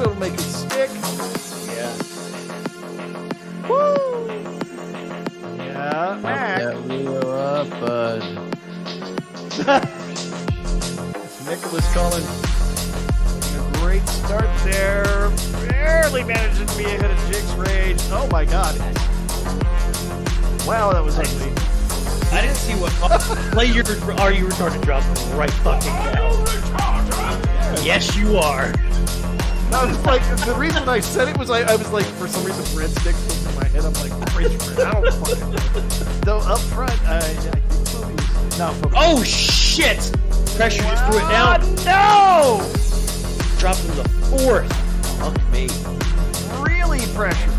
be able to make it stick. Yeah. Woo! Yeah, Pump Mac. that wheel up, bud. Nicholas Cullen making a great start there. Barely manages to be ahead of Jake's Rage. Oh my god. Wow, that was ugly. I didn't see what play your Are You Retarded drop right fucking now. Yes, you are. I was like, the reason I said it was I was like, for some reason, breadstick was in my head. I'm like, Rage bread. I don't fucking know. Though up front, I think Fobia's. No, Fobia's. Oh shit! Pressure just threw it down. No! Dropped him to 4th. Fuck me. Really pressure.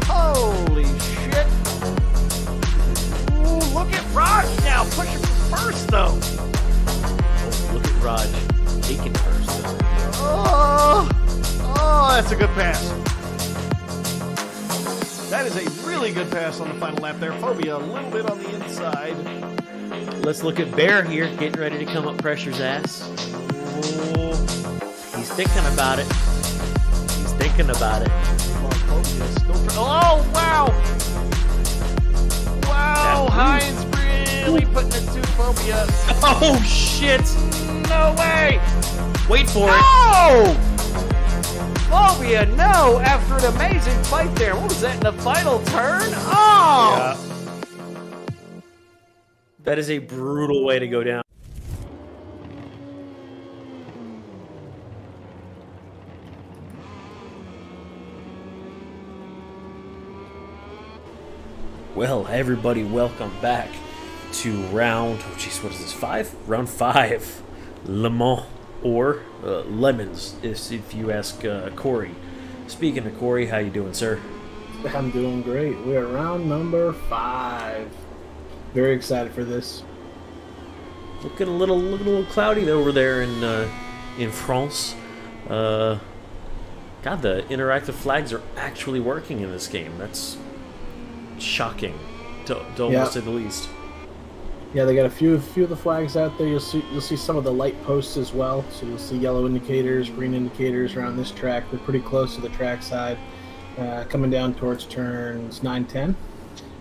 Holy shit. Ooh, look at Raj now, pushing for first though. Oh, look at Raj taking first though. Oh, that's a good pass. That is a really good pass on the final lap there. Phobia a little bit on the inside. Let's look at Bear here, getting ready to come up Pressure's ass. Oh, He's thinking about it. He's thinking about it. come on, Phobia still oh, wow. Wow, Hines really putting it to Phobia. Oh shit! No way. Wait for it. No! Phobia, no! After an amazing fight there. What was that in the final turn? Oh! Yeah. That is a brutal way to go down. Well, everybody, welcome back to round, oh jeez, what is this, 5? Round 5, Le Mans, or Lemons, if you ask Corey. Speaking of Corey, how you doing, sir? I'm doing great. We're round number 5. Very excited for this. Looking a little cloudy over there in France. God, the interactive flags are actually working in this game. That's shocking, to almost say the least. Yeah, they got a few of the flags out there. You'll see some of the light posts as well. So you'll see yellow indicators, green indicators around this track. They're pretty close to the track side, coming down towards turns 9, 10.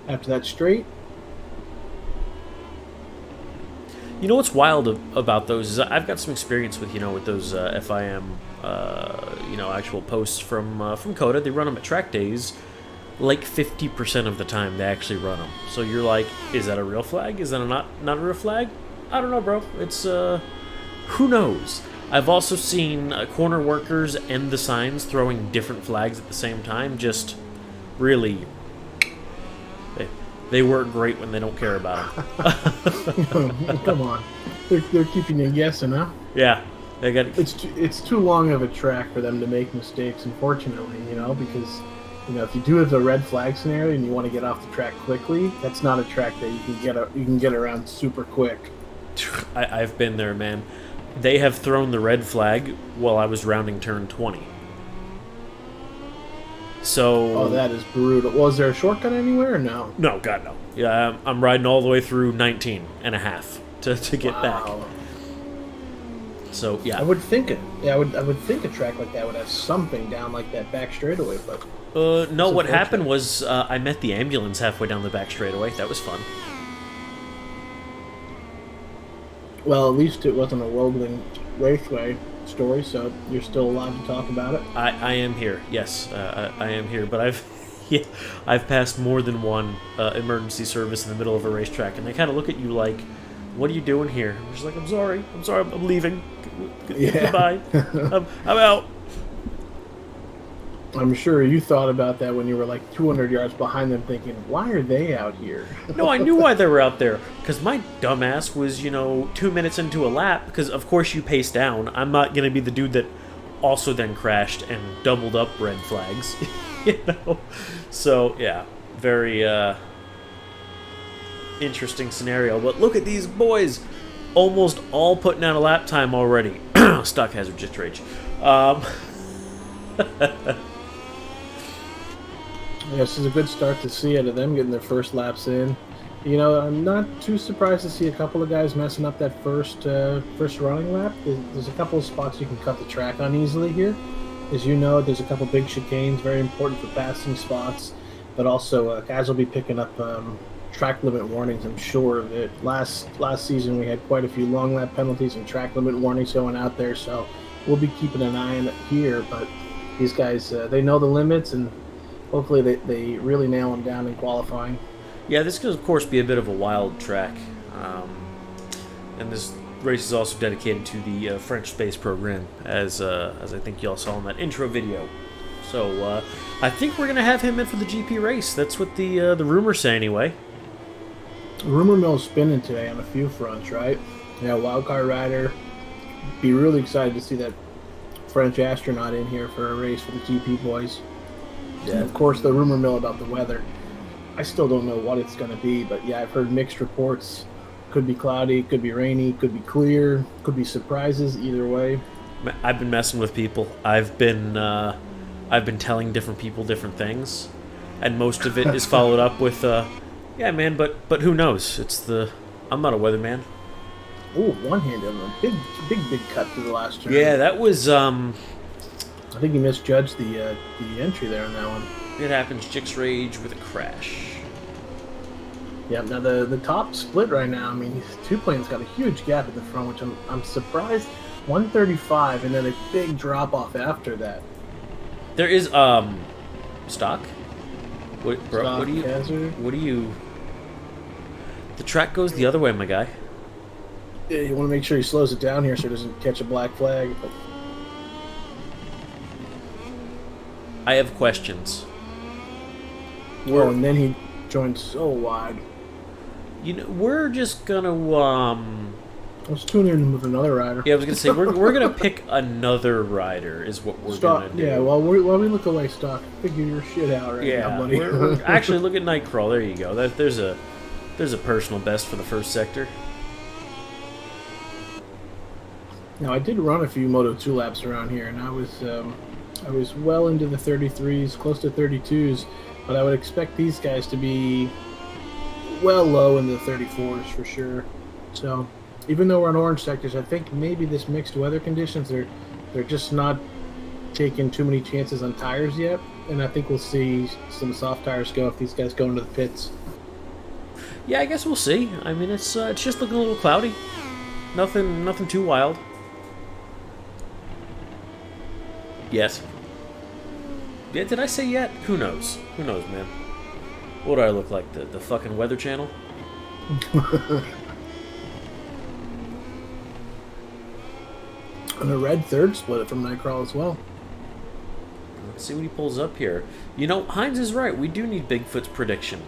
After that straight. You know what's wild about those is I've got some experience with with those FIM actual posts from Coda. They run them at track days. Like 50% of the time they actually run them. So you're like, is that a real flag? Is that not a real flag? I don't know, bro. It's who knows. I've also seen corner workers and the signs throwing different flags at the same time. Just really, they work great when they don't care about them. Come on, they're keeping you guessing, huh? Yeah, they got. It's too long of a track for them to make mistakes, unfortunately. Because. If you do have a red flag scenario and you want to get off the track quickly, that's not a track that you can get around super quick. I've been there, man. They have thrown the red flag while I was rounding turn 20. So. That is brutal. Was there a shortcut anywhere or no? No, God no. Yeah, I'm riding all the way through 19 and a half to get back. So yeah, I would think I would think a track like that would have something down like that back straightaway, but no. What happened was I met the ambulance halfway down the back straightaway. That was fun. Well, at least it wasn't a Roebling Raceway story, so you're still allowed to talk about it. I am here. Yes, I am here. But I've passed more than one emergency service in the middle of a racetrack, and they kind of look at you like, "What are you doing here?" I'm just like, I'm sorry, I'm leaving. Goodbye. I'm out. I'm sure you thought about that when you were like 200 yards behind them thinking, why are they out here? No, I knew why they were out there. Because my dumbass was, 2 minutes into a lap. Because, of course, you pace down. I'm not going to be the dude that also then crashed and doubled up red flags. So, yeah. Very interesting scenario. But look at these boys. Almost all putting out a lap time already. Stock hazard, just rage. This is a good start to see out of them getting their first laps in. I'm not too surprised to see a couple of guys messing up that first running lap. There's a couple of spots you can cut the track on easily here. as you know, there's a couple big chicanes, very important for passing spots, but also guys will be picking up track limit warnings. I'm sure that last season we had quite a few long lap penalties and track limit warnings going out there, so we'll be keeping an eye on it here. But these guys, they know the limits, and hopefully they really nail them down in qualifying. Yeah, this could, of course, be a bit of a wild track. And this race is also dedicated to the French space program, as I think y'all saw in that intro video. So I think we're going to have him in for the GP race. That's what the rumors say anyway. Rumor mill's spinning today on a few fronts, right? Yeah, wildcard rider. Be really excited to see that French astronaut in here for a race for the GP boys. Yeah. And of course, the rumor mill about the weather. I still don't know what it's going to be, but yeah, I've heard mixed reports. Could be cloudy, could be rainy, could be clear, could be surprises. Either way, I've been messing with people. I've been telling different people different things, and most of it is followed up with, "Yeah, man, but who knows? I'm not a weatherman." Oh, one-handed on a big cut to the last turn. Yeah, that was. I think you misjudged the entry there on that one. It happens. Jix Rage with a crash. Yeah, now the top split right now, I mean, two planes got a huge gap at the front, which I'm surprised. 135, and then a big drop off after that. There is stock. What, bro? Stock What do you? hazard. What do you? The track goes the other way, my guy. Yeah, you want to make sure he slows it down here so he doesn't catch a black flag. I have questions. Oh, and then he joined so wide. You know, we're just gonna Let's tune in with another rider. Yeah, I was gonna say we're gonna pick another rider is what we're Stock, gonna do. yeah, while we look away, Stock, figure your shit out right now, buddy. we're actually look at Nightcrawl. There you go. There's a personal best for the first sector. Now I did run a few Moto 2 laps around here, and I was well into the 33s, close to 32s, but I would expect these guys to be well low in the 34s for sure. So even though we're on orange sectors, I think maybe this mixed weather conditions, they're just not taking too many chances on tires yet, and I think we'll see some soft tires go if these guys go into the pits. Yeah, I guess we'll see. I mean, it's just looking a little cloudy. Nothing too wild. Yes. Yeah, did I say yet? Who knows? Who knows, man? What do I look like? The fucking Weather Channel? And a red third split from Nightcrawl as well. Let's see what he pulls up here. You know, Hines is right. We do need Bigfoot's prediction.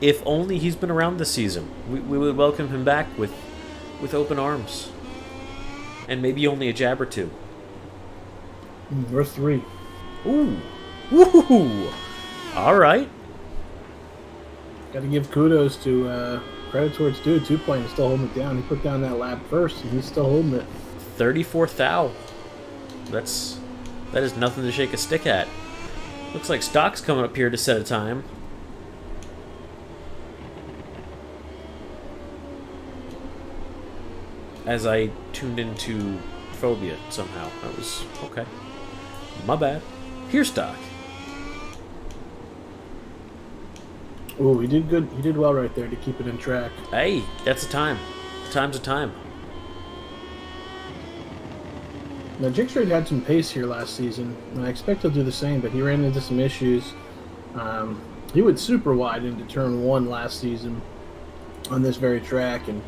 If only he's been around this season. We would welcome him back with open arms. And maybe only a jab or two. We're 3. Ooh. Woohoo! Alright. Got to give kudos to credit towards dude. 2-plane is still holding it down. He put down that lap first, and he's still holding it. 34th thou. That is nothing to shake a stick at. Looks like Stock's coming up here to set a time. As I tuned into Phobia somehow. That was okay. My bad. Here's Stock. Oh, he did good. He did well right there to keep it in track. Hey, that's a time. Time's a time. Now, Jixrade had some pace here last season, and I expect he'll do the same, but he ran into some issues. He went super wide into turn 1 last season on this very track, and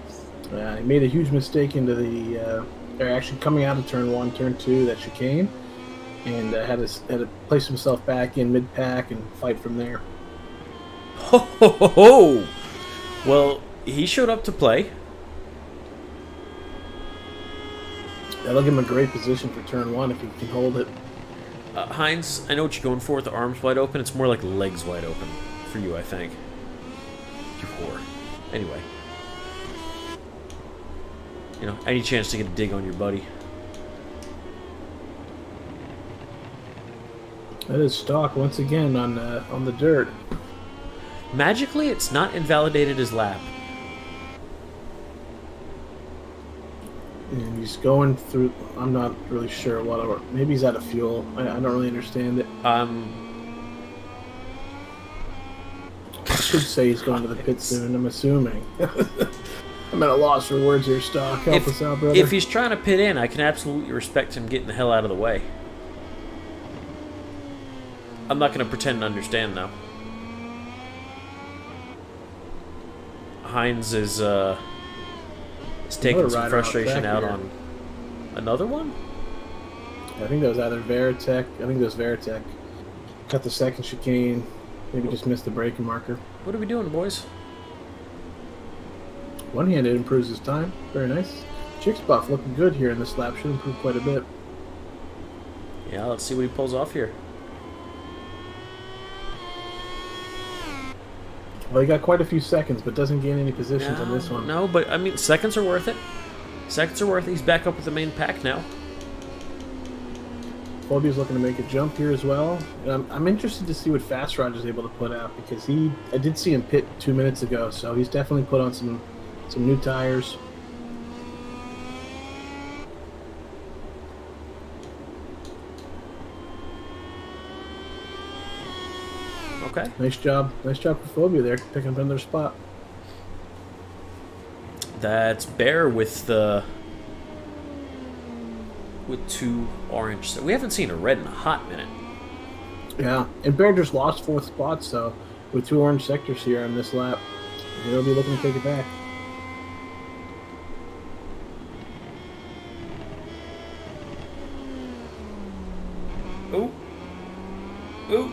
he made a huge mistake into the, actually coming out of turn 1, turn 2, that chicane, and had to place himself back in mid-pack and fight from there. Ho ho ho ho! Well, he showed up to play. That'll give him a great position for turn 1 if he can hold it. Hines, I know what you're going for with the arms wide open. It's more like legs wide open for you, I think. You whore. Anyway. You know, any chance to get a dig on your buddy. That is Stock once again on the dirt. Magically, it's not invalidated his lap. And he's going through. I'm not really sure what. Or maybe he's out of fuel. I don't really understand it. I should say he's going to the pit soon. I'm assuming. I'm at a loss for words here, Stock. Help us out, brother. If he's trying to pit in, I can absolutely respect him getting the hell out of the way. I'm not going to pretend to understand, though. Hines is taking some frustration out on another one? I think that was either Veritek. I think that was Veritek. Cut the second chicane. Maybe just missed the braking marker. What are we doing, boys? One-handed improves his time. Very nice. Chick's buff looking good here in this lap. Should improve quite a bit. Yeah, let's see what he pulls off here. Well, he got quite a few seconds, but doesn't gain any positions on this one. No, but, I mean, seconds are worth it. Seconds are worth it. He's back up with the main pack now. Phobia's looking to make a jump here as well. And I'm interested to see what Fast Roger's able to put out, because I did see him pit 2 minutes ago, so he's definitely put on some new tires. Okay. Nice job for Phobia there, picking up another spot. That's Bear with two orange. So we haven't seen a red in a hot minute. Yeah, and Bear just lost 4th spot, so with 2 orange sectors here on this lap, he'll be looking to take it back. Ooh. Ooh.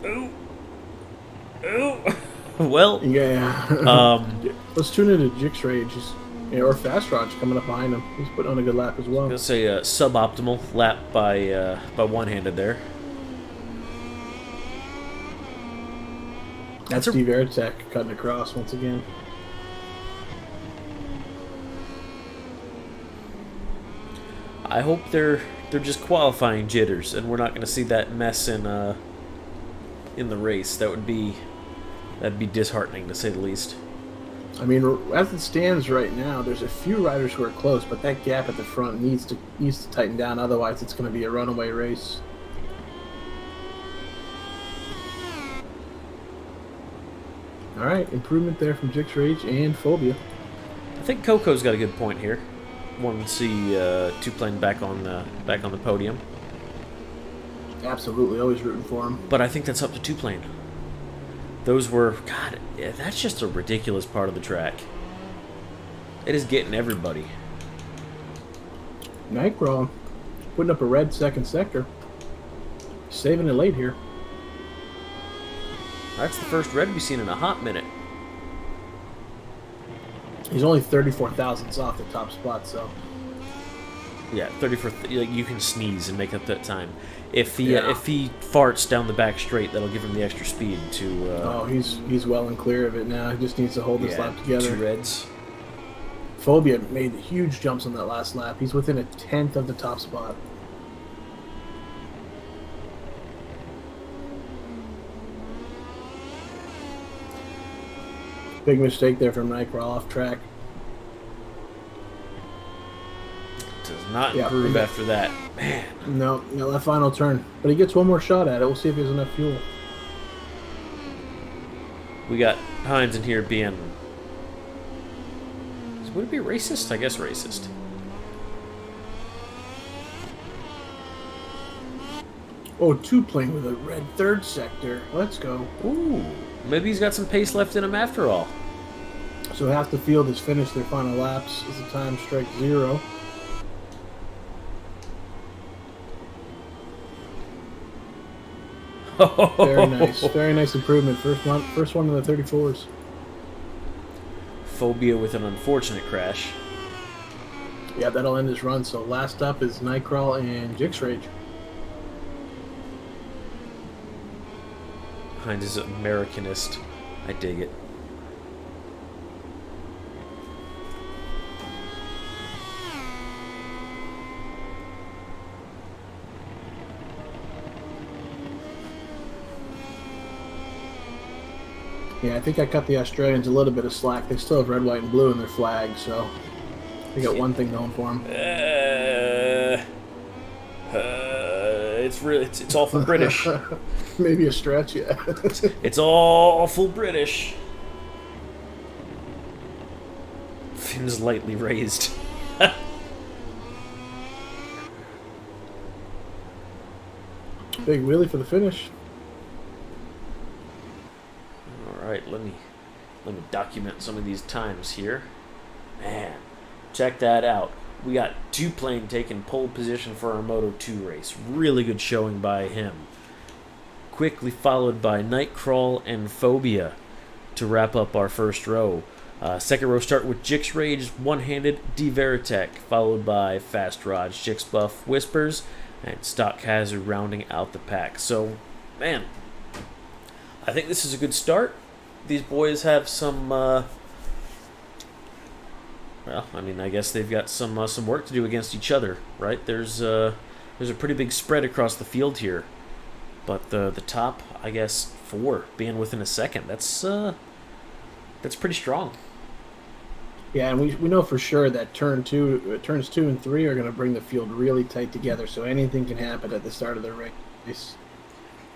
Ooh. Ooh. Well. Yeah. Let's tune into Jix Rage. Or Fast Rod's coming up behind him. He's putting on a good lap as well. I was going to say suboptimal lap by one-handed there. That's Steve Veritek cutting across once again. I hope they're just qualifying jitters, and we're not going to see that mess in the race. That'd be disheartening, to say the least. I mean, as it stands right now, there's a few riders who are close, but that gap at the front needs to tighten down. Otherwise, it's going to be a runaway race. All right, improvement there from Jix Rage and Phobia. I think Coco's got a good point here. Wanting to see Two-Plane back on the podium. Absolutely, always rooting for him. But I think that's up to Two-Plane. Those were, God, yeah, that's just a ridiculous part of the track. It is getting everybody. Nightcrawl putting up a red second sector. Saving it late here. That's the first red we've seen in a hot minute. He's only 34 thousandths off the top spot, so... Yeah, 34. You can sneeze and make up that time. If he farts down the back straight, that'll give him the extra speed to. Oh, he's well and clear of it now. He just needs to hold this lap together. 2 reds. Phobia made huge jumps on that last lap. He's within a 10th of the top spot. Big mistake there from Nightcrawl off track. Does not improve after that. Man. No, that final turn. But he gets one more shot at it. We'll see if he has enough fuel. We got Hines in here being... Would it be racist? I guess racist. Oh, Two-Plane with a red third sector. Let's go. Ooh. Maybe he's got some pace left in him after all. So half the field has finished their final laps as the time strikes 0. Very nice. Very nice improvement. First one in the 34s. Phobia with an unfortunate crash. Yeah, that'll end his run. So last up is Nightcrawl and Jix Rage. Hines is Americanist. I dig it. Yeah, I think I cut the Australians a little bit of slack. They still have red, white, and blue in their flag, so They got one thing going for them. It's awful British. Maybe a stretch, yeah. It's awful British. Fins lightly raised. Big wheelie for the finish. All right, let me document some of these times here. Man, check that out. We got Duplain taking pole position for our Moto 2 race. Really good showing by him. Quickly followed by Nightcrawl and Phobia to wrap up our first row. Second row start with Jix Rage, One-Handed, D Veritech, followed by Fast Rod, Jix Buff, Whispers, and Stock Hazard rounding out the pack. So, man, I think this is a good start. These boys have some, well, I mean, I guess they've got some work to do against each other, right? There's a pretty big spread across the field here, but the top, I guess, 4 being within a second, that's pretty strong. Yeah, and we know for sure that turns 2 and 3 are going to bring the field really tight together, so anything can happen at the start of the race.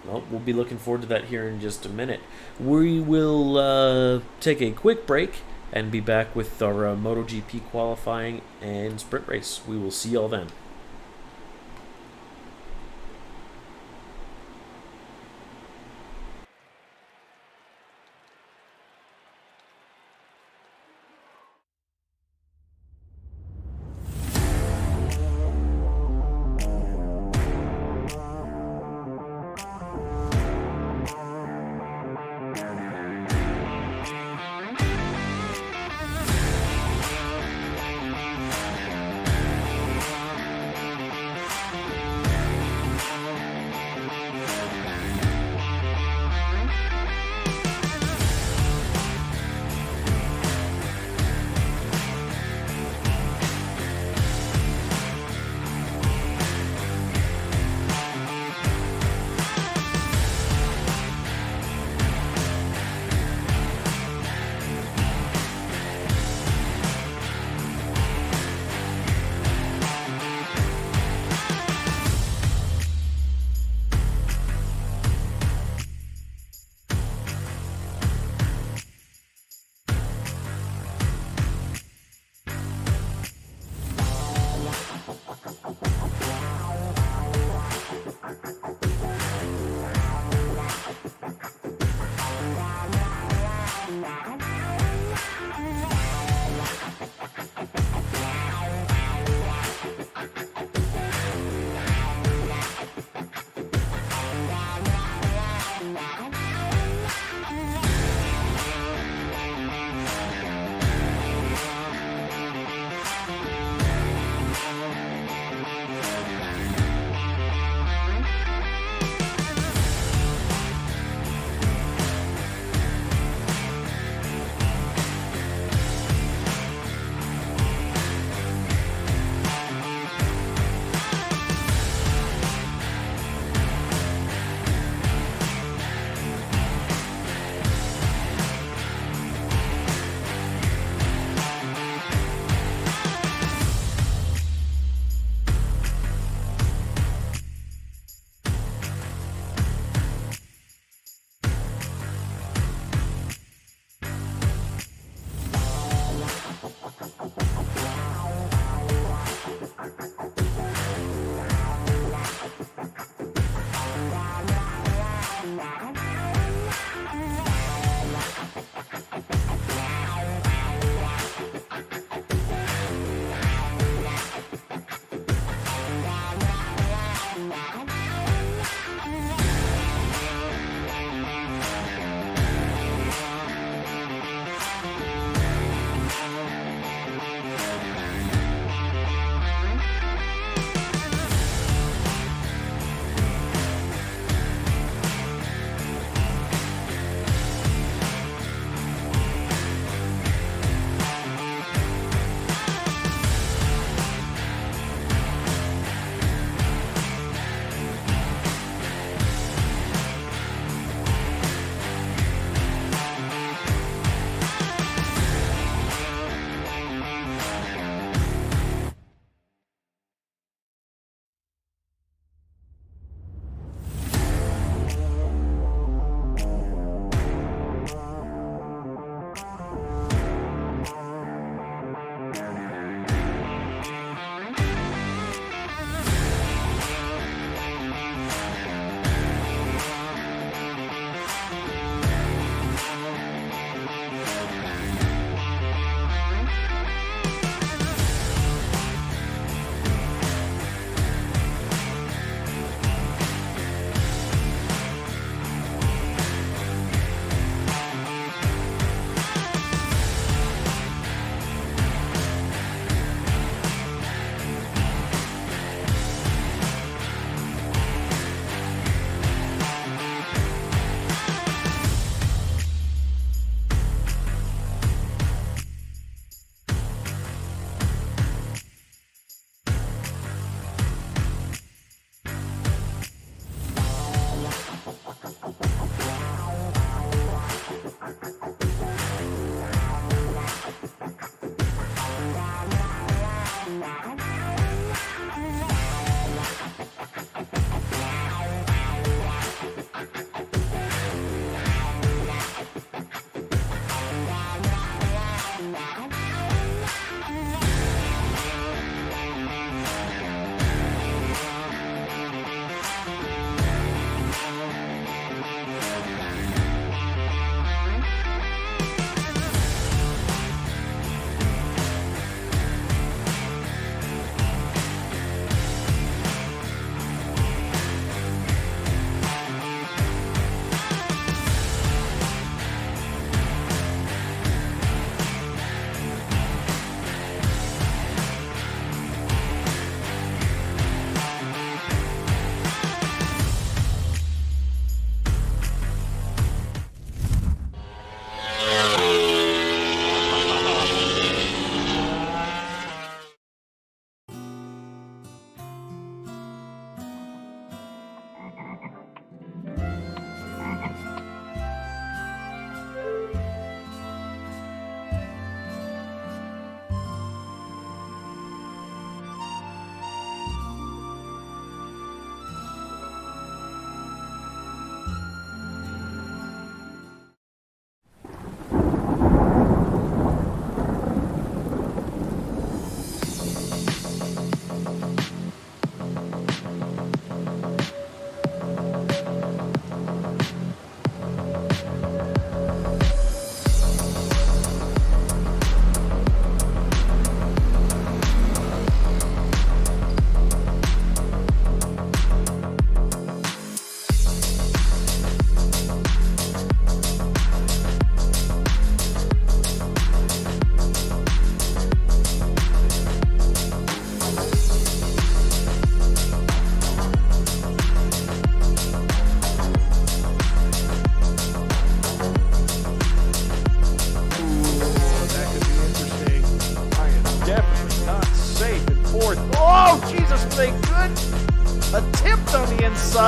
Well, we'll be looking forward to that here in just a minute. We will take a quick break and be back with our MotoGP qualifying and sprint race. We will see y'all then.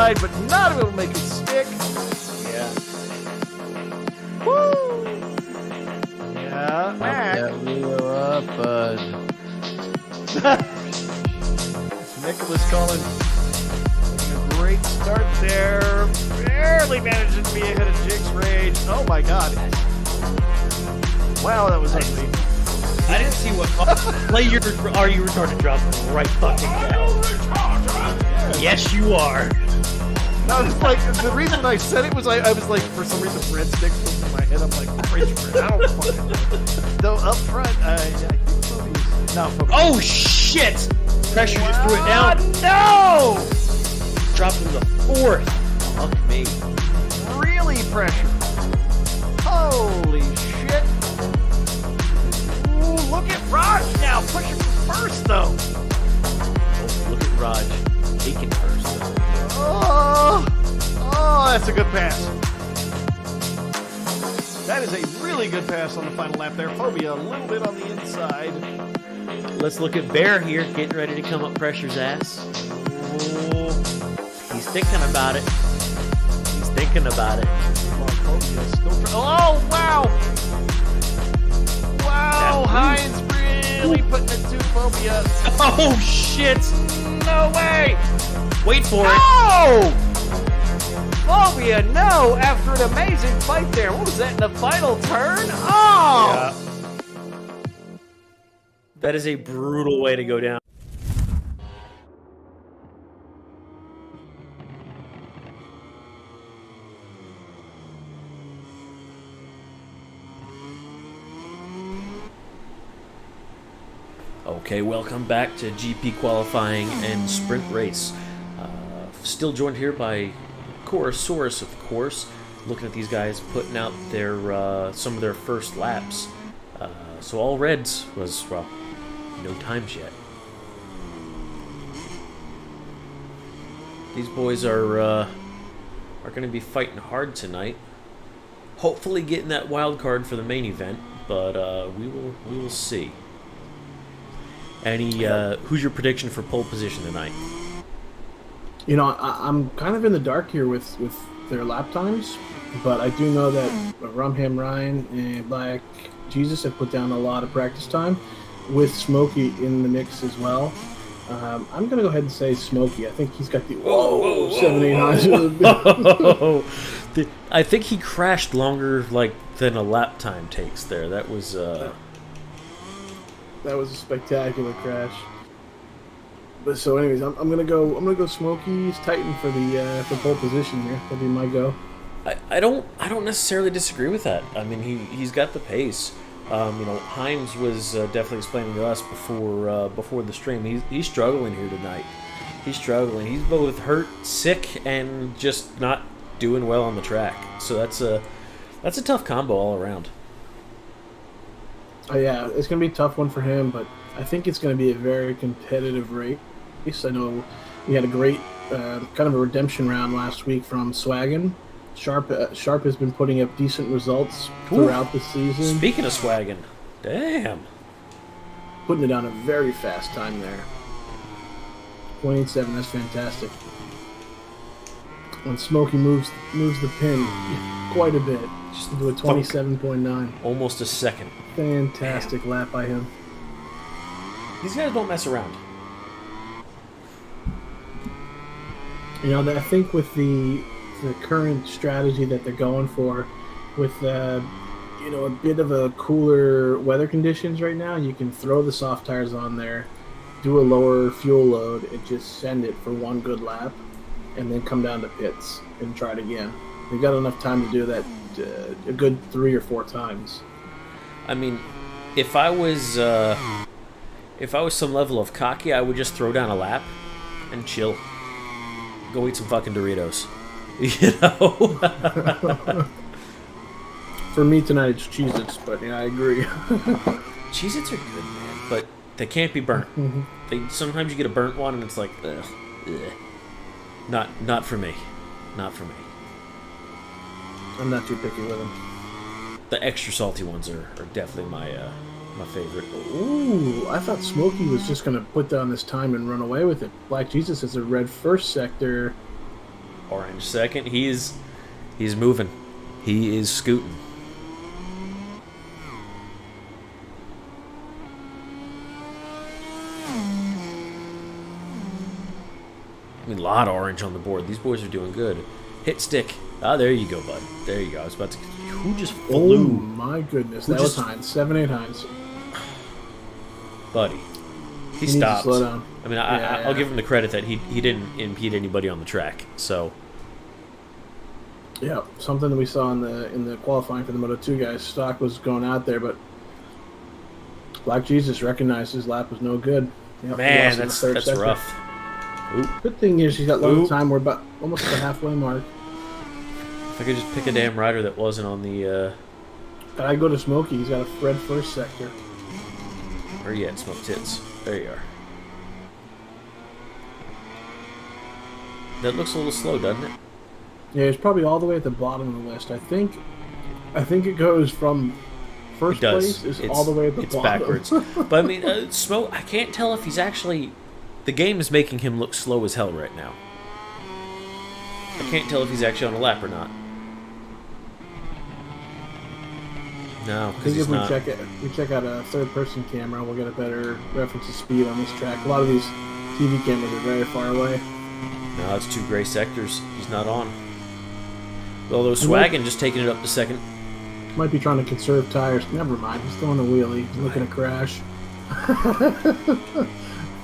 inside, but not able to make it stick. Yeah. Woo! Yeah, Pump Mac. that wheel up, bud. Nicholas Cullen making a great start there. Barely managing to be ahead of Jigs Rage. Oh my god. Wow, that was ugly. I didn't see what play your Are You Retarded drop right fucking now. Yes, you are. I was like, the reason I said it was I was like, for some reason, breadsticks was in my head. I'm like, fridge bread. I don't fucking know. Though up front, I think Fobia's not Fobia. Oh shit! Pressure just threw it down. No! Dropped him to 4th. Fuck me. Really pressure. Holy shit. Ooh, look at Raj now, pushing for first though. Oh, look at Raj taking first. Oh, that's a good pass. That is a really good pass on the final lap there. Phobia a little bit on the inside. Let's look at Bear here, getting ready to come up Pressure's ass. Oh, He's thinking about it. He's thinking about it. come on, Phobia still oh, wow. Wow, Hines really putting it to Phobia. Oh shit! No way. Wait for it. Oh! Phobia, no! After an amazing fight there. What was that in the final turn? Oh! That is a brutal way to go down. Okay, welcome back to GP qualifying and sprint race. Still joined here by Corosaurus, of course. Looking at these guys putting out their some of their first laps. So all reds was, well, no times yet. These boys are going to be fighting hard tonight. Hopefully getting that wild card for the main event, but we will see. Any who's your prediction for pole position tonight? You know, I'm kind of in the dark here with their lap times, but I do know that Rumham Ryan and Black Jesus have put down a lot of practice time, with Smokey in the mix as well. I'm going to go ahead and say Smokey. I think he's got the 7-8 highs. I think he crashed longer than a lap time takes there. That was that was a spectacular crash. But so, anyways, I'm gonna go Smokey's Titan for the for pole position here. That'd be my go. I don't necessarily disagree with that. I mean, he's got the pace. Hines was definitely explaining to us before the stream. He's struggling here tonight. He's struggling. He's both hurt, sick, and just not doing well on the track. So that's a tough combo all around. Yeah, it's gonna be a tough one for him, but I think it's gonna be a very competitive race. I know we had a great kind of a redemption round last week from Swaggin. Sharp has been putting up decent results throughout the season. Speaking of Swaggin, damn. Putting it on a very fast time there. 0.87, that's fantastic. When Smokey moves the pin quite a bit, just into a 27.9. Almost a second. Fantastic lap by him. These guys don't mess around. You know, I think with the current strategy that they're going for, with a bit of a cooler weather conditions right now, you can throw the soft tires on there, do a lower fuel load, and just send it for one good lap, and then come down to pits and try it again. They've got enough time to do that a good 3 or 4 times. I mean, if I was some level of cocky, I would just throw down a lap and chill. Go eat some fucking Doritos. You know? For me tonight, it's Cheez-Its, but yeah, I agree. Cheez-Its are good, man, but they can't be burnt. Sometimes you get a burnt one and it's like, ugh. Not for me. Not for me. I'm not too picky with them. The extra salty ones are definitely my favorite. Ooh, I thought Smokey was just going to put down this time and run away with it. Black Jesus is a red first sector. Orange second. He's moving. He is scooting. I mean, a lot of orange on the board. These boys are doing good. Hit stick. Ah, there you go, bud. There you go. I was about to... Who just flew? Oh, my goodness. Who That was just- Hines. 7-8 Hines. Buddy. He needs to stopped. slow down. I mean, Yeah, I'll yeah. give him the credit that he didn't impede anybody on the track. So, Yeah, something that we saw in the qualifying for the Moto 2 guys. Stock was going out there, but Black Jesus recognized his lap was no good. Yep, he man, lost in the that's third sector. rough. Oop. Good thing is he's got loads Oop. of time. We're about almost at the halfway mark. If I could just pick a damn rider that wasn't on the... I go to Smokey. He's got a red first sector. Where you at, Smoke Tits? There you are. That looks a little slow, doesn't it? Yeah, he's probably all the way at the bottom of the list. I think it goes from first It does. place is It's- all the way at the it's bottom. backwards. But I mean, Smoke, I can't tell if he's actually... The game is making him look slow as hell right now. I can't tell if he's actually on a lap or not. No, I because think he's if we not. check out a third-person camera, we'll get a better reference to speed on this track. A lot of these TV cameras are very far away. No, it's 2 gray sectors. He's not on. Although Swaggin just taking it up to second. Might be trying to conserve tires. Never mind. He's throwing a wheelie. He's looking to crash.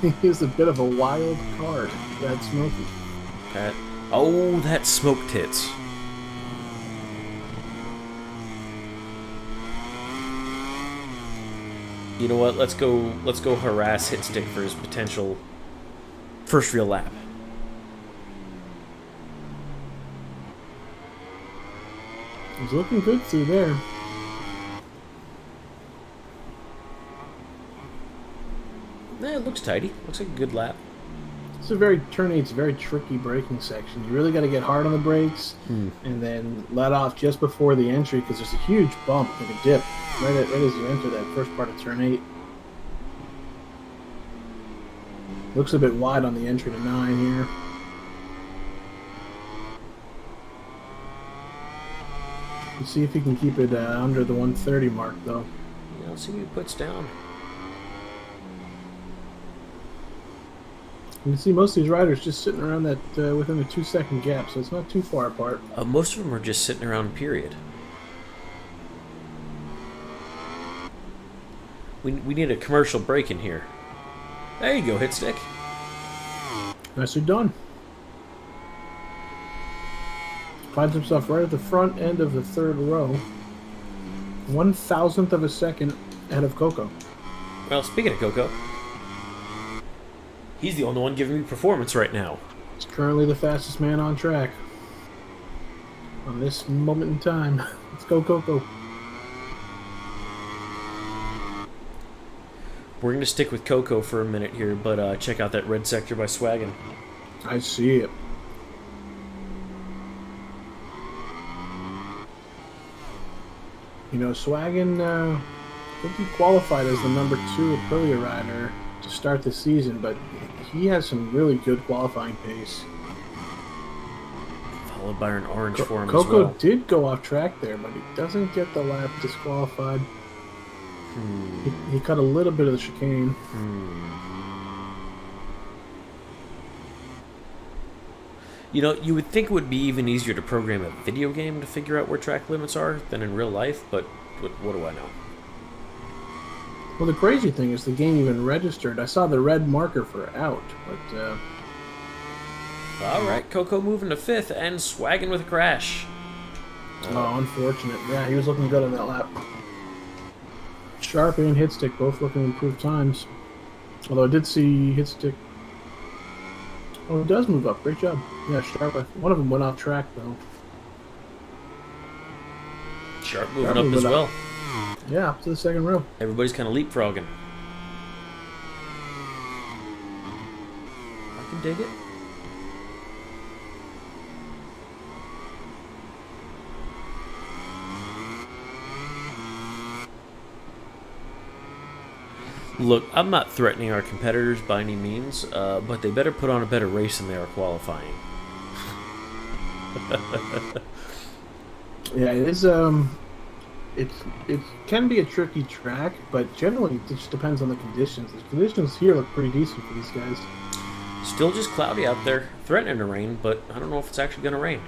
He is a bit of a wild card. That Smokey. That, oh, that Smoke Tits. You know what? Let's go harass Hit Stick for his potential first real lap. He's looking good through there. Yeah, it looks tidy. Looks like a good lap. It's a very turn 8's a very tricky braking section. You really got to get hard on the brakes and then let off just before the entry because there's a huge bump, like a dip, right as you enter that first part of turn 8. Looks a bit wide on the entry to 9 here. Let's see if he can keep it under the 130 mark, though. Yeah, let's see what he puts down. You can see most of these riders just sitting around that within a 2-second gap, so it's not too far apart. Most of them are just sitting around, period. We need a commercial break in here. There you go, Hit Stick. Nicely done. Finds himself right at the front end of the third row. 1,000th of a second ahead of Coco. Well, speaking of Coco, he's the only one giving me performance right now. He's currently the fastest man on track. On this moment in time. Let's go, Coco. We're going to stick with Coco for a minute here, but check out that red sector by Swaggin. I see it. You know, Swaggin, I think he qualified as the number 2 Aprilia rider to start the season, but he has some really good qualifying pace. Followed by an orange for him as Coco well. did go off track there, but he doesn't get the lap disqualified. He cut a little bit of the chicane. You know, you would think it would be even easier to program a video game to figure out where track limits are than in real life, but what do I know? Well, the crazy thing is the game even registered. I saw the red marker for out, but Alright, Coco moving to 5th and Swaggin with a crash. oh, unfortunate. Yeah, he was looking good on that lap. Sharp and Hitstick both looking to improve times. Although I did see Hitstick. Oh, it does move up. Great job. Yeah, Sharp. One of them went off track, though. Sharp moving Sharp up moving as up. well. Yeah, up to the second row. Everybody's kind of leapfrogging. I can dig it. Look, I'm not threatening our competitors by any means, but they better put on a better race than they are qualifying. Yeah, it is. It can be a tricky track, but generally it just depends on the conditions. The conditions here look pretty decent for these guys. Still just cloudy out there, threatening to rain, but I don't know if it's actually going to rain.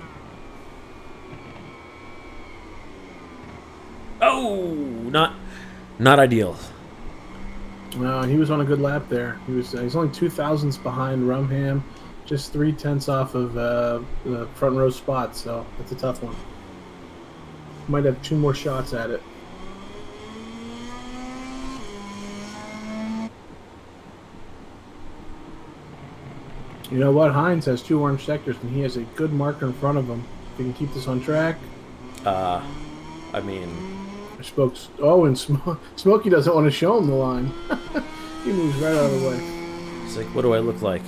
Oh, not ideal. No, he was on a good lap there. He's only 2 thousandths behind Rumham, just 3/10 off of the front row spot. So that's a tough one. Might have 2 more shots at it. You know what? Hines has 2 orange sectors, and he has a good marker in front of him. If he can keep this on track. I mean... And Smokey doesn't want to show him the line. He moves right out of the way. It's like, what do I look like?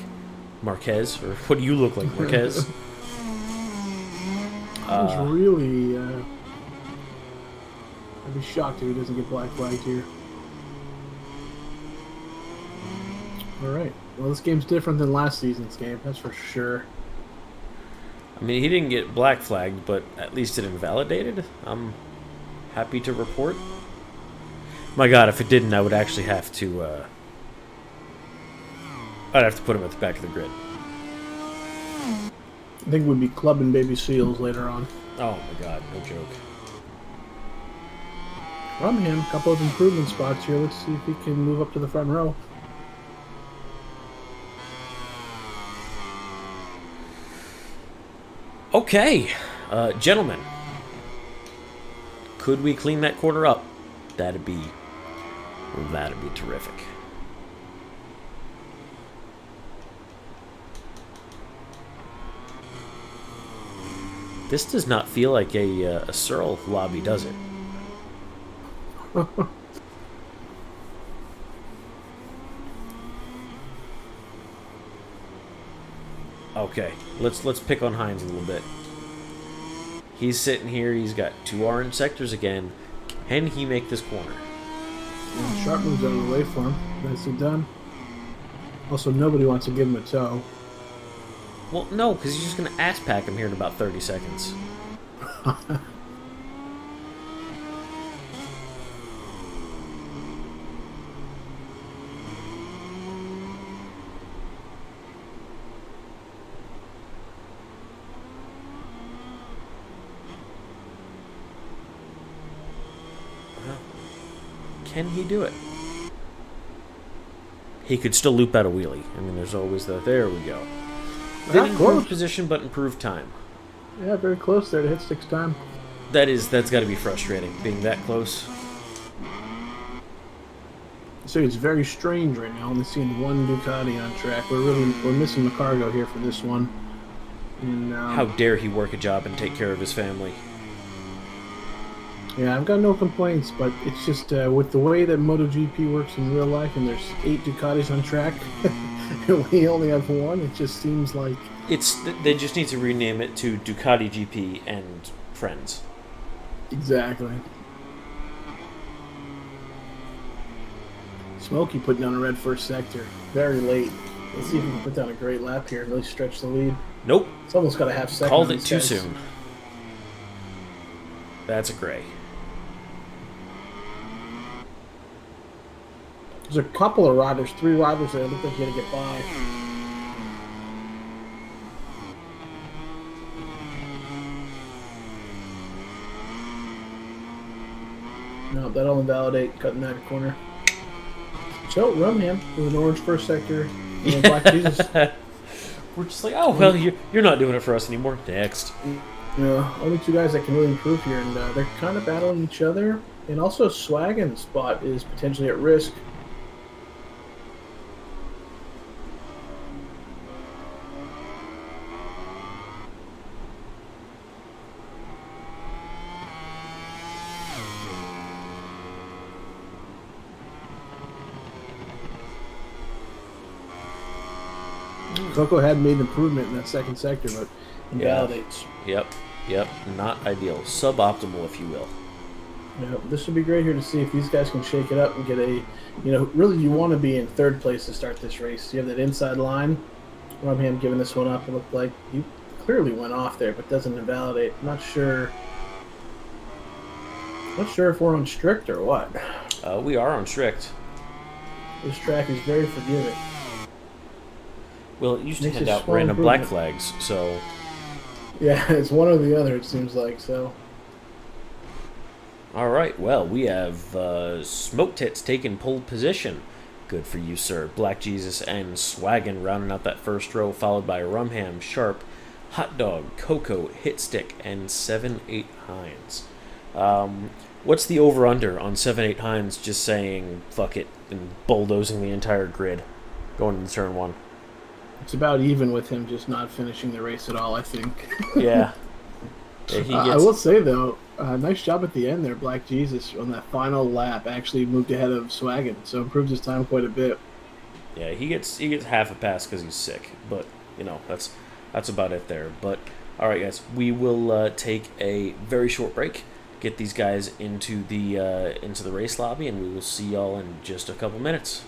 Marquez? Or what do you look like, Marquez? He's really... I'd be shocked if he doesn't get black flagged here. Alright. Well, this game's different than last season's game, that's for sure. I mean, he didn't get black flagged, but at least it invalidated. I'm happy to report. My God, if it didn't, I would actually have to... I'd have to put him at the back of the grid. I think we'd be clubbing baby seals later on. Oh my God, no joke. From him, a couple of improvement spots here. Let's see if he can move up to the front row. Okay, gentlemen. Could we clean that corner up? That'd be terrific. This does not feel like a SERL lobby, does it? Okay, let's pick on Hines a little bit. He's sitting here. He's got 2 orange sectors again. Can he make this corner? And Sharp moves out of the way for him. Nicely done. Also, nobody wants to give him a toe. Well, no, because he's just going to ass pack him here in about 30 seconds. Can he do it? He could still loop out a wheelie. I mean, there's always the... There we go. Didn't improve position, but improved time. Yeah, very close there to hit 6 time. That's got to be frustrating, being that close. So it's very strange right now. Only seeing 1 Ducati on track. We're missing the cargo here for this one. And, how dare he work a job and take care of his family? Yeah, I've got no complaints, but it's just with the way that MotoGP works in real life, and there's 8 Ducatis on track, and we only have 1. It just seems like they just need to rename it to Ducati GP and Friends. Exactly. Smokey putting down a red first sector, very late. Let's see if we can put down a great lap here and really stretch the lead. Nope. It's almost got a half second. Called it too soon. That's a gray. There's a couple of riders, 3 riders there. Look like he had to get by. No, that'll invalidate cutting that corner. So, Rumham with an orange first sector. And Black Jesus. We're just like, oh, well, you're not doing it for us anymore. Next. Yeah, only 2 guys that can really improve here, and they're kind of battling each other. And also, Swagon's spot is potentially at risk. Coco had made an improvement in that second sector, but invalidates. Yep. Not ideal. Suboptimal, if you will. Yeah, this would be great here to see if these guys can shake it up and get a, really you want to be in 3rd place to start this race. You have that inside line. Rumham giving this one up. It looked like he clearly went off there, but doesn't invalidate. Not sure. Not sure if we're on strict or what. We are on strict. This track is very forgiving. Well, it used to Makes hand a out small random black improvement. flags, so... Yeah, it's one or the other, it seems like, so... Alright, well, we have Smoke Tits taking pole position. Good for you, sir. Black Jesus and Swaggin rounding out that first row, followed by Rumham, Sharp, Hot Dog, Coco, Hitstick, and 7-8 Hines. What's the over-under on 7-8 Hines just saying, fuck it, and bulldozing the entire grid going into turn 1? It's about even with him just not finishing the race at all, I think. Yeah. Yeah, he I gets... will say, though, nice job at the end there. Black Jesus, on that final lap, actually moved ahead of Swaggin, so improved his time quite a bit. Yeah, he gets half a pass because he's sick, but, you know, that's about it there. But, all right, guys, we will take a very short break, get these guys into the race lobby, and we will see y'all in just a couple minutes.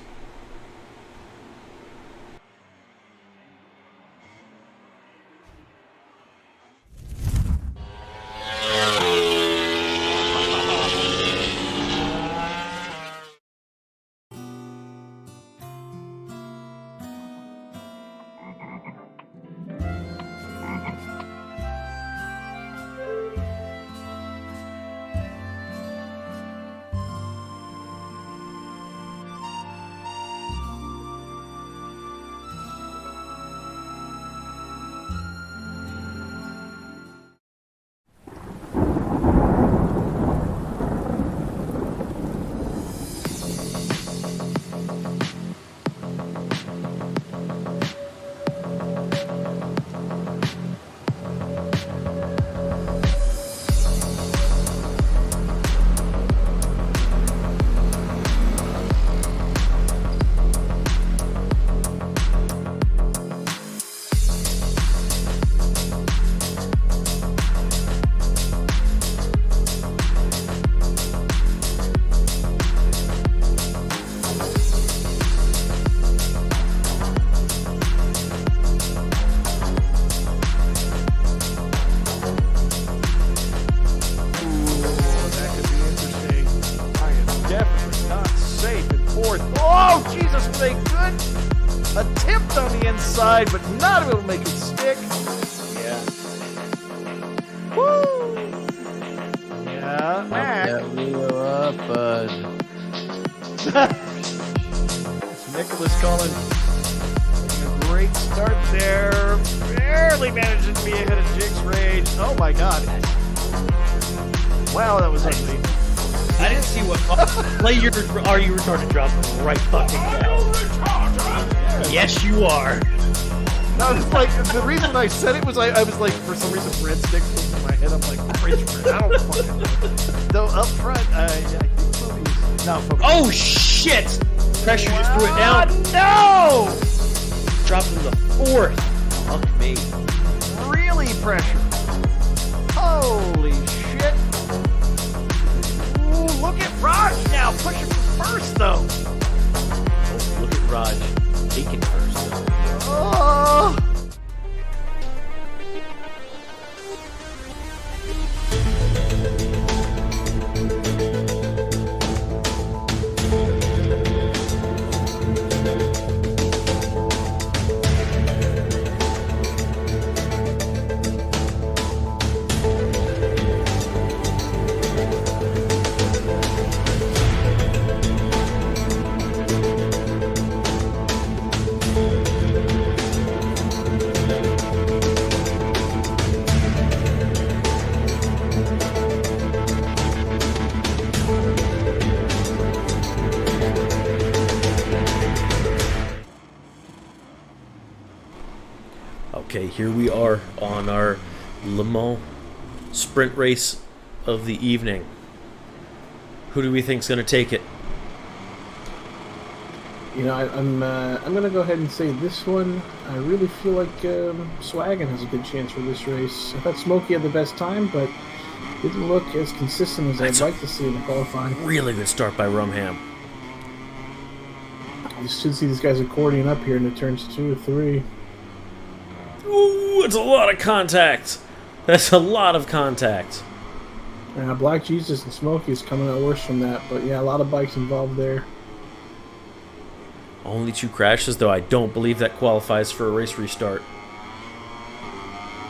Oh, Jesus, make good attempt on the inside, but not able to make it stick. Yeah. Woo! Yeah, Mac. That wheel up, bud. Nicholas Cullen making a great start there. Barely managing to be ahead of Jigs Rage. Oh my God. Wow, that was ugly. I didn't see what play your Are You Retarded drop right fucking now. Yes, you are. No, it's like the reason I said it was I was like, for some reason breadsticks was in my head. I'm like, fridge bread. I don't fucking know. Though up front, I think Moby's not Moby. Oh shit! Pressure just threw it down. No! Dropped him to 4th. Fuck me. Really pressure. Holy shit. Ooh, look at Raj now pushing for first though. Oh, look at Raj taking first. Oh. Okay, here we are on our Le Mans sprint race of the evening. Who do we think's going to take it? You know, I'm gonna go ahead and say this one. I really feel like Swaggin has a good chance for this race. I thought Smokey had the best time, but didn't look as consistent as I'd like to see in the qualifying. Really good start by Rumham. You should see these guys accordion up here in the turns 2 or 3. Ooh, it's a lot of contact. That's a lot of contact. Black Jesus and Smokey's coming out worse from that, but yeah, a lot of bikes involved there. Only 2 crashes, though I don't believe that qualifies for a race restart.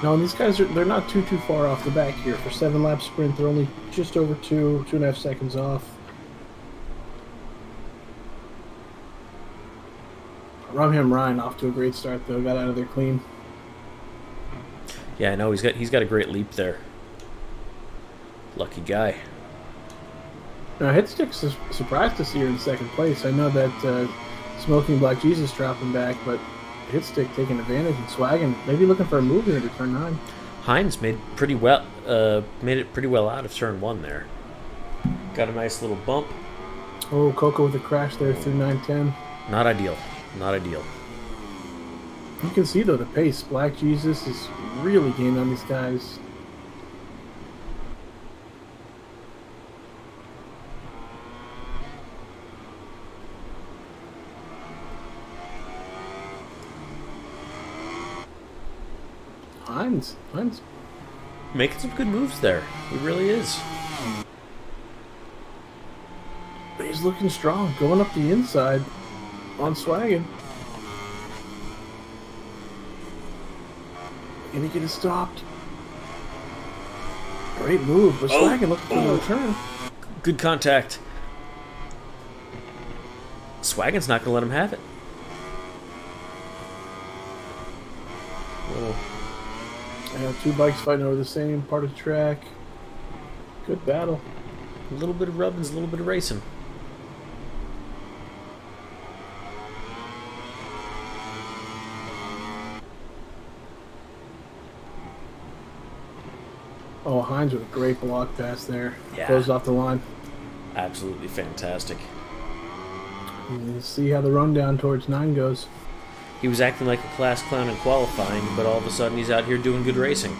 No, and these guys they're not too far off the back here. For 7-lap sprint, they're only just over 2.5 seconds off. Rumham Ryan off to a great start though, got out of there clean. Yeah, I know he's got a great leap there. Lucky guy. Now Hitstick's surprised to see her in second place. I know that Smoking Black Jesus dropping back, but Hitstick taking advantage and swagging, maybe looking for a move here to turn 9. Hines made it pretty well out of turn 1 there. Got a nice little bump. Oh, Coco with a crash there through 9-10. Not ideal. Not ideal. You can see though the pace. Black Jesus is really gaining on these guys. Hines Making some good moves there. He really is. He's looking strong, going up the inside on swagging. Gonna get it stopped. Great move, but swagging looking for the return. Good contact. Swaggin's not gonna let him have it. Oh. Yeah, 2 bikes fighting over the same part of the track. Good battle. A little bit of rubbings, a little bit of racing. Oh, Hines with a great block pass there. Yeah. Closed off the line. Absolutely fantastic. And see how the rundown towards 9 goes. He was acting like a class clown in qualifying, but all of a sudden he's out here doing good racing.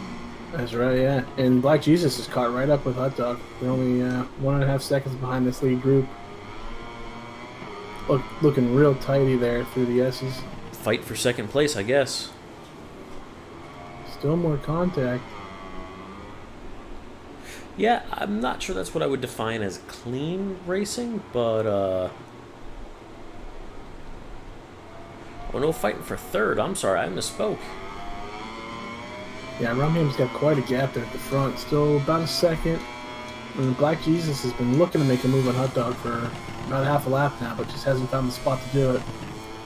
That's right, yeah. And Black Jesus is caught right up with Hot Dog. They're only 1.5 seconds behind this lead group. Looking real tighty there through the S's. Fight for second place, I guess. Still more contact. Yeah, I'm not sure that's what I would define as clean racing, but oh, no fighting for third. I'm sorry, I misspoke. Yeah, Rumham's got quite a gap there at the front. Still about a second. And Black Jesus has been looking to make a move on Hot Dog for about half a lap now, but just hasn't found the spot to do it.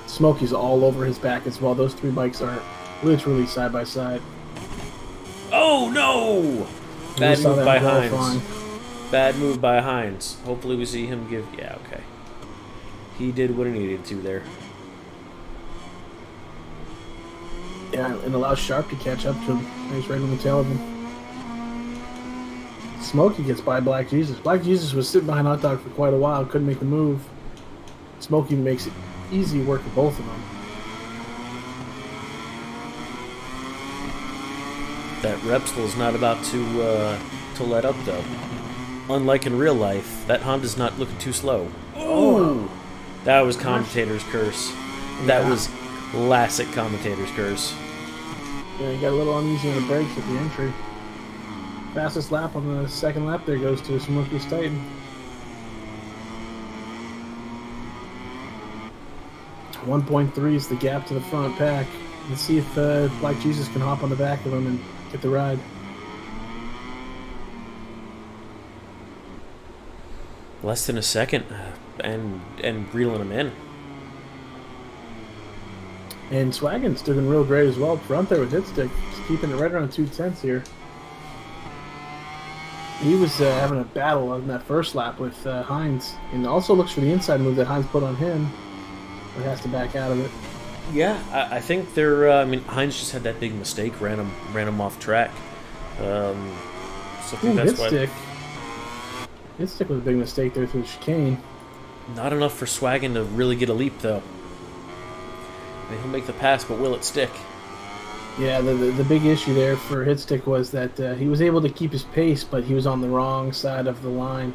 Smokey's all over his back as well. Those 3 bikes are literally side by side. Oh, no! Bad saw move that by qualifying. Hines. Bad move by Hines. Hopefully we see him give... Yeah, okay. He did what he needed to there. Yeah, and allows Sharp to catch up to him. He's right on the tail of him. Smokey gets by Black Jesus. Black Jesus was sitting behind Hot Dog for quite a while, couldn't make the move. Smokey makes it easy work for both of them. That Repsol not about to let up, though. Unlike in real life, that Honda's not looking too slow. Oh! That was commentator's curse. That was classic commentator's curse. Yeah, he got a little uneasy on the brakes at the entry. Fastest lap on the second lap there goes to Smokey's Titan. 1.3 is the gap to the front pack. Let's see if Black Jesus can hop on the back of him and get the ride. Less than a second, and reeling him in. And Swaggin's doing real great as well. Front there with Hitstick, just keeping it right around 2/10 here. He was having a battle on that first lap with Hines, and also looks for the inside move that Hines put on him, but has to back out of it. Yeah, I think they're. I mean, Hines just had that big mistake, ran him off track. So I think that's Hitstick. Hitstick was a big mistake there through the chicane. Not enough for Swaggin to really get a leap, though. I mean, he'll make the pass, but will it stick? Yeah, the big issue there for Hitstick was that he was able to keep his pace, but he was on the wrong side of the line.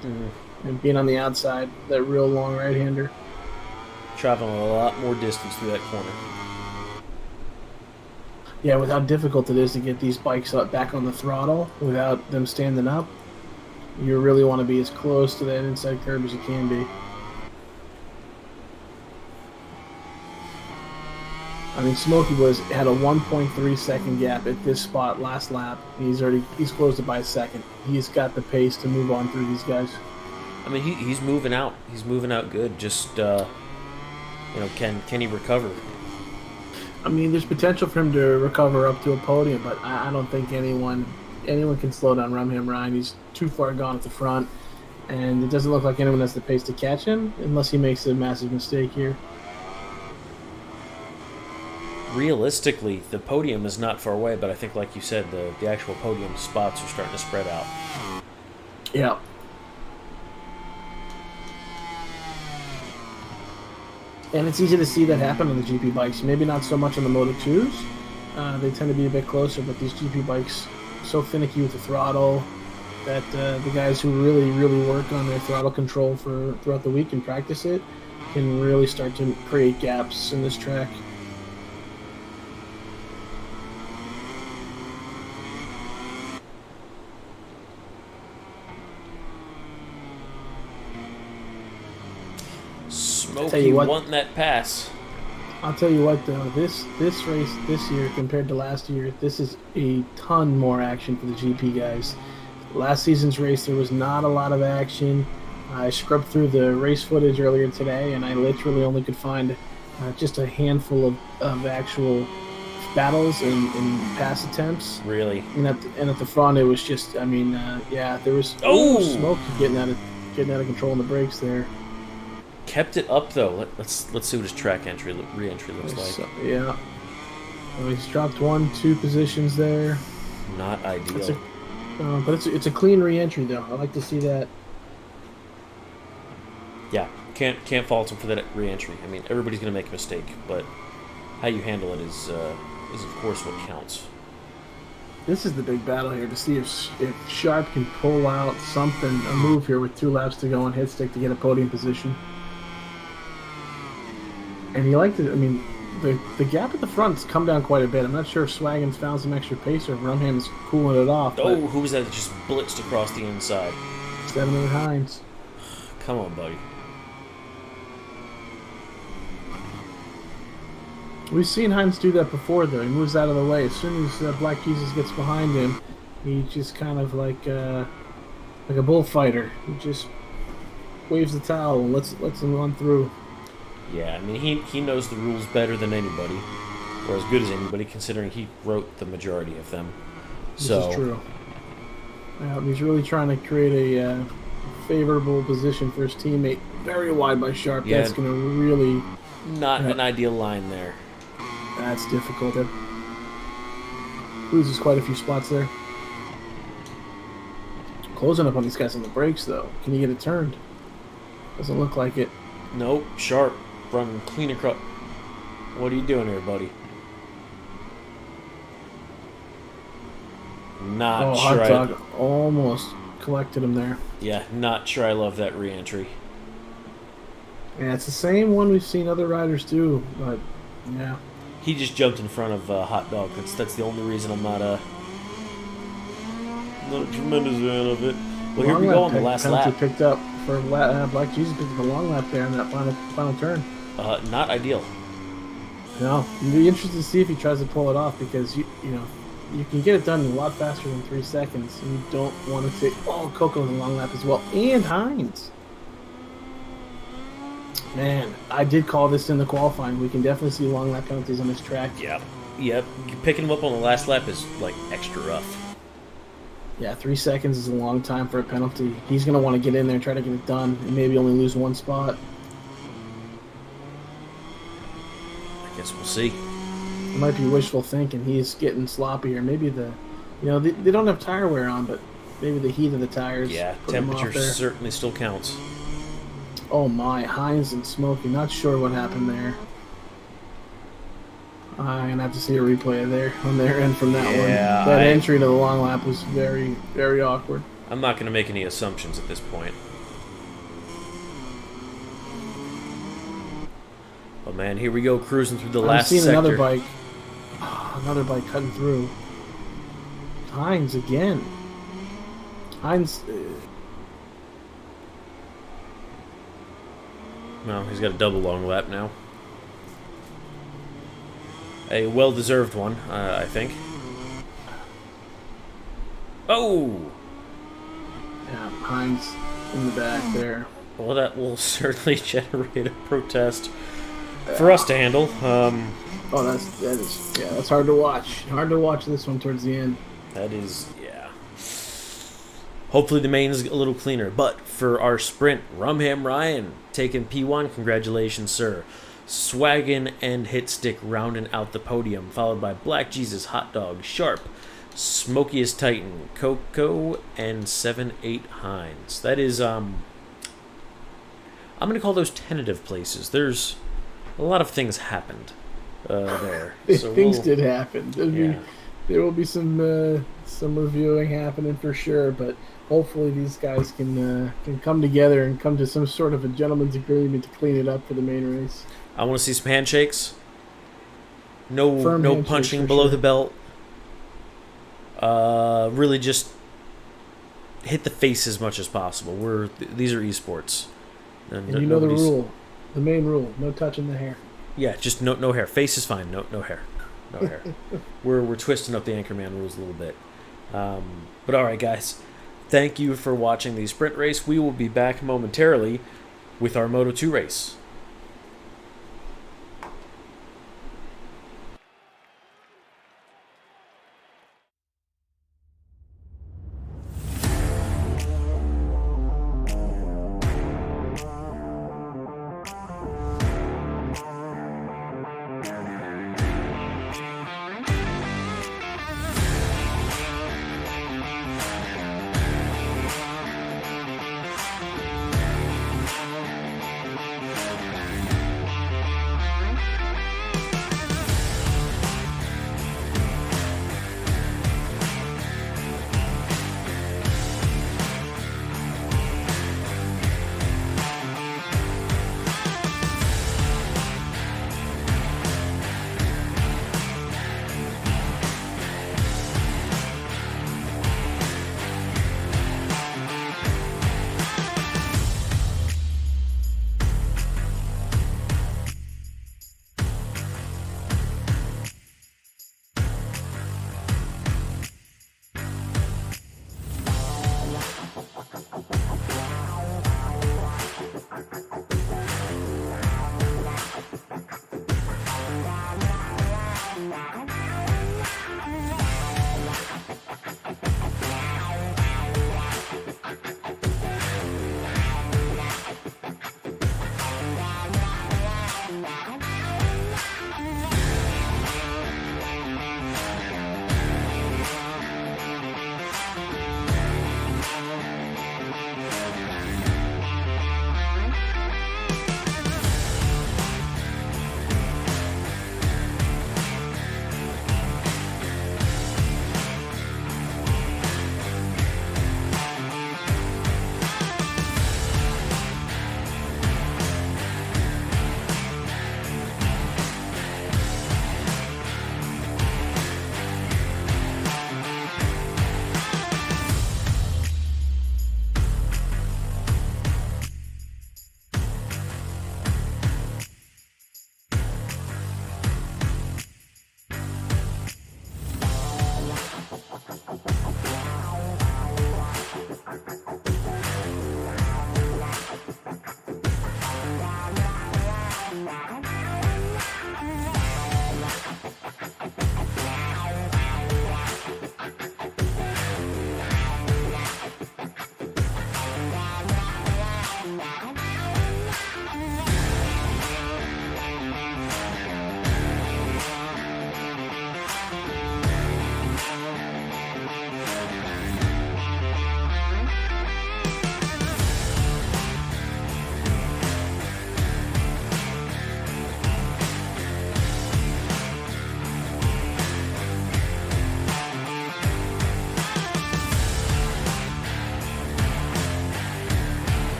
And being on the outside, that real long right-hander. Traveling a lot more distance through that corner. Yeah, with how difficult it is to get these bikes up back on the throttle without them standing up, you really want to be as close to that inside curb as you can be. I mean, Smokey had a 1.3 second gap at this spot last lap. He's closed it by a second. He's got the pace to move on through these guys. I mean, he's moving out. He's moving out good. Just you know, can he recover? I mean, there's potential for him to recover up to a podium, but I don't think anyone can slow down Ryan. He's too far gone at the front, and it doesn't look like anyone has the pace to catch him unless he makes a massive mistake here. Realistically, the podium is not far away, but I think, like you said, the actual podium spots are starting to spread out. Yeah. And it's easy to see that happen on the GP bikes. Maybe not so much on the Moto 2s. They tend to be a bit closer, but these GP bikes so finicky with the throttle that the guys who really work on their throttle control throughout the week and practice it can really start to create gaps in this track. Smokey wanting that pass. I'll tell you what, though, this race this year compared to last year, this is a ton more action for the GP guys. Last season's race, there was not a lot of action. I scrubbed through the race footage earlier today, and I literally only could find just a handful of actual battles and pass attempts. Really? And at the front, it was just, I mean, yeah, there was Smokey getting out of control on the brakes there. Kept it up though. Let's see what his track re-entry looks like. So, yeah. Well, he's dropped 1-2 positions there. Not ideal. But it's a clean re-entry though. I like to see that. Yeah, can't fault him for that re-entry. I mean, everybody's gonna make a mistake, but how you handle it is of course what counts. This is the big battle here to see if Sharp can pull out a move here with 2 laps to go on hit stick to get a podium position. And he liked it. I mean, the gap at the front's come down quite a bit. I'm not sure if Swaggins found some extra pace or if Rumham's cooling it off. Oh, who was that just blitzed across the inside? 7 Hines. Come on, buddy. We've seen Hines do that before, though. He moves out of the way. As soon as Black Jesus gets behind him, he just kind of like a bullfighter. He just waves the towel and lets him run through. Yeah, I mean, he knows the rules better than anybody, or as good as anybody, considering he wrote the majority of them. This is true. He's really trying to create a favorable position for his teammate. Very wide by Sharp. Yeah, that's going to really... Not an ideal line there. That's difficult. It loses quite a few spots there. Closing up on these guys on the brakes, though. Can you get it turned? Doesn't look like it. Nope. Sharp running clean across. What are you doing here, buddy? Not sure. Hot dog almost collected him there. Yeah, not sure I love that re-entry. Yeah, it's the same one we've seen other riders do, but yeah. He just jumped in front of Hot Dog. That's the only reason I'm not a tremendous fan of it. Well, here we go on the last lap. Picked up for Black Jesus picked up a long lap there in that final turn. Not ideal. No, you'd be interested to see if he tries to pull it off because you can get it done a lot faster than 3 seconds, and you don't want to take Coco's a long lap as well, and Hines. Man, I did call this in the qualifying. We can definitely see long lap penalties on this track. Yep. Picking him up on the last lap is like extra rough. Yeah, 3 seconds is a long time for a penalty. He's going to want to get in there and try to get it done and maybe only lose 1 spot. I guess we'll see. It might be wishful thinking. He's getting sloppy here. Maybe they don't have tire wear on, but maybe the heat of the tires. Yeah, temperature certainly still counts. Oh my, Hines and Smokey. Not sure what happened there. I'm going to have to see a replay there on their end from that one. That entry to the long lap was very, very awkward. I'm not going to make any assumptions at this point. But man, here we go, cruising through the last sector. I've seen another bike. another bike cutting through. Hines again. Hines. No, he's got a double long lap now. A well-deserved one, I think. Oh! Yeah, Hines in the back there. Well, that will certainly generate a protest for us to handle. Oh, that's hard to watch. Hard to watch this one towards the end. That is, yeah. Hopefully the main's a little cleaner. But for our sprint, Rumham Ryan taking P1. Congratulations, sir. Swaggin and Hitstick rounding out the podium, followed by Black Jesus, Hot Dog, Sharp, Smokiest Titan, Coco, and 7-8 Hines. That is, I'm going to call those tentative places. There's a lot of things happened there. So Things did happen. Yeah. There will be some reviewing happening for sure, but hopefully these guys can come together and come to some sort of a gentleman's agreement to clean it up for the main race. I want to see some handshakes. No Handshakes punching for below sure. the belt. Really just hit the face as much as possible. These are esports. And you know the rule, the main rule: no touching the hair. Yeah, just no hair. Face is fine. No hair. No hair. We're twisting up the Anchorman rules a little bit. But all right, guys. Thank you for watching the sprint race. We will be back momentarily with our Moto2 race.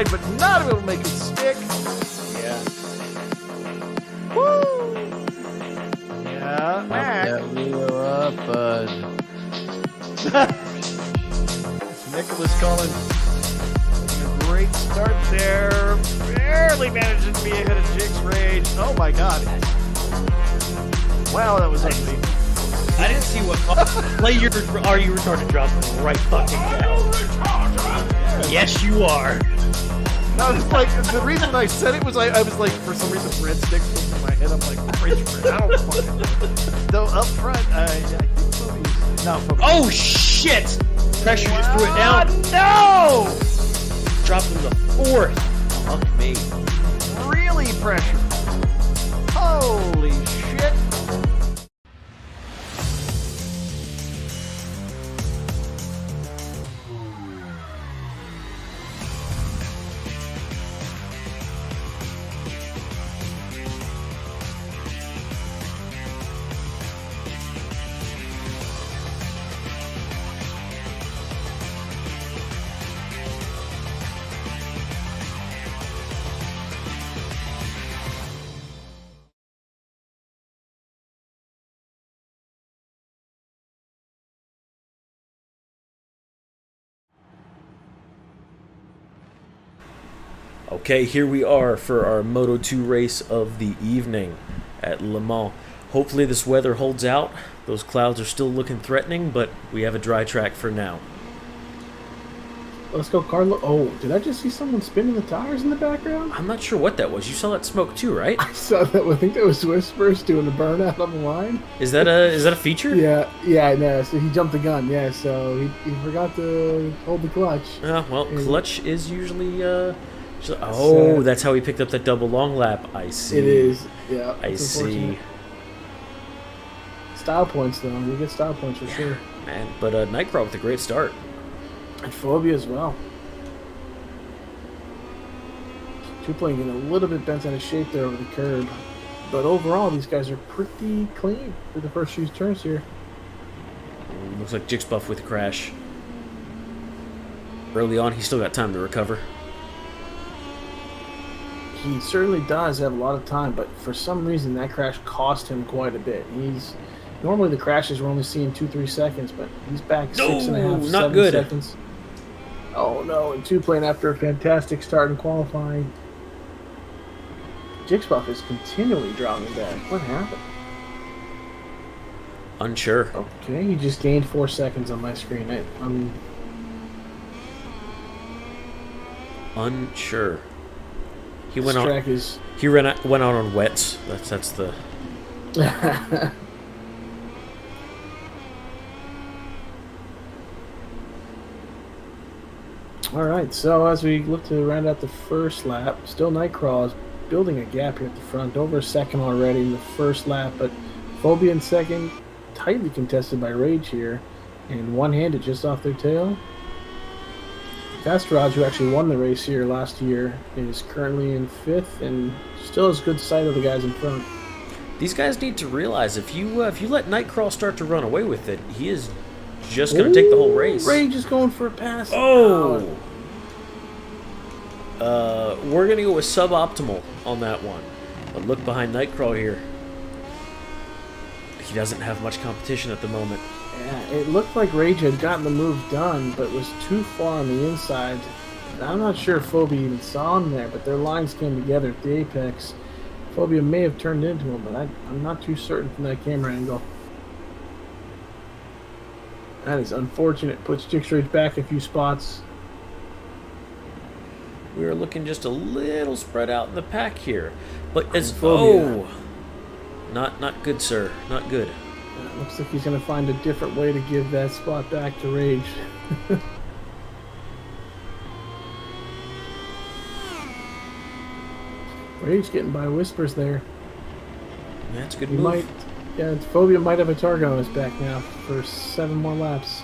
inside, but not able to make it stick. Yeah. Woo! Yeah, Up Mac. that wheel up, bud. Nicholas Collins making a great start there. Barely managing to be ahead of Jig's Rage. Oh my god. Wow, that was ugly. I didn't see what play your are you retarded drop right fucking now. Yes, you are. No, it's like the reason I said it was I was like, for some reason breadsticks was in my head. I'm like, fridge bread. I don't fucking know. Though up front, I think Fobi's. No, Fobi's. Oh shit! Pressure just threw it down. No! Dropped him to 4th. Fuck me. Really pressure. Holy shit. Okay, here we are for our Moto 2 race of the evening at Le Mans. Hopefully this weather holds out. Those clouds are still looking threatening, but we have a dry track for now. Let's go, Carlo. Oh, did I just see someone spinning the tires in the background? I'm not sure what that was. You saw that smoke too, right? I saw that. I think that was Whispers doing a burnout on the line. Is that a feature? Yeah, no. So he jumped the gun. Yeah, so he forgot to hold the clutch. Well, clutch is usually Sad. that's how he picked up that double long lap. I see. It is. Yeah. I it's see. unfortunate. Style points though. You get style points for sure. Man, but Nightcrawler with a great start. And Phobia as well. Two-plane getting a little bit bent out of shape there over the curb. But overall, these guys are pretty clean for the first few turns here. Looks like Jixbuff with a crash. Early on, he's still got time to recover. He certainly does have a lot of time, but for some reason that crash cost him quite a bit. Normally the crashes we're only seeing 2-3 seconds, but he's back 6.5, 7 seconds. Oh no, and two-plane after a fantastic start in qualifying. Jixbuff is continually dropping back. What happened? Unsure. Okay, he just gained 4 seconds on my screen. I'm Unsure. He this went on. track is He went out on wets. That's the. All right, so as we look to round out the first lap, still Nightcrawler is building a gap here at the front, over a second already in the first lap, but Phobia in second, tightly contested by Rage here, and one-handed just off their tail. Fast Raj, who actually won the race here last year, is currently in 5th and still has good sight of the guys in front. These guys need to realize if you let Nightcrawler start to run away with it, he is just going to take the whole race. Rage is going for a pass. Oh! We're going to go with suboptimal on that one. But look behind Nightcrawler here. He doesn't have much competition at the moment. Yeah, it looked like Rage had gotten the move done, but was too far on the inside. I'm not sure if Phobia even saw him there, but their lines came together at the apex. Phobia may have turned into him, but I'm not too certain from that camera angle. That is unfortunate. Puts Jixrage back a few spots. We are looking just a little spread out in the pack here. But as Phobia. Not good, sir. Not good. Looks like he's going to find a different way to give that spot back to Rage. Rage getting by Whispers there. That's a good He move. might, yeah, Phobia might have a target on his back now for 7 more laps.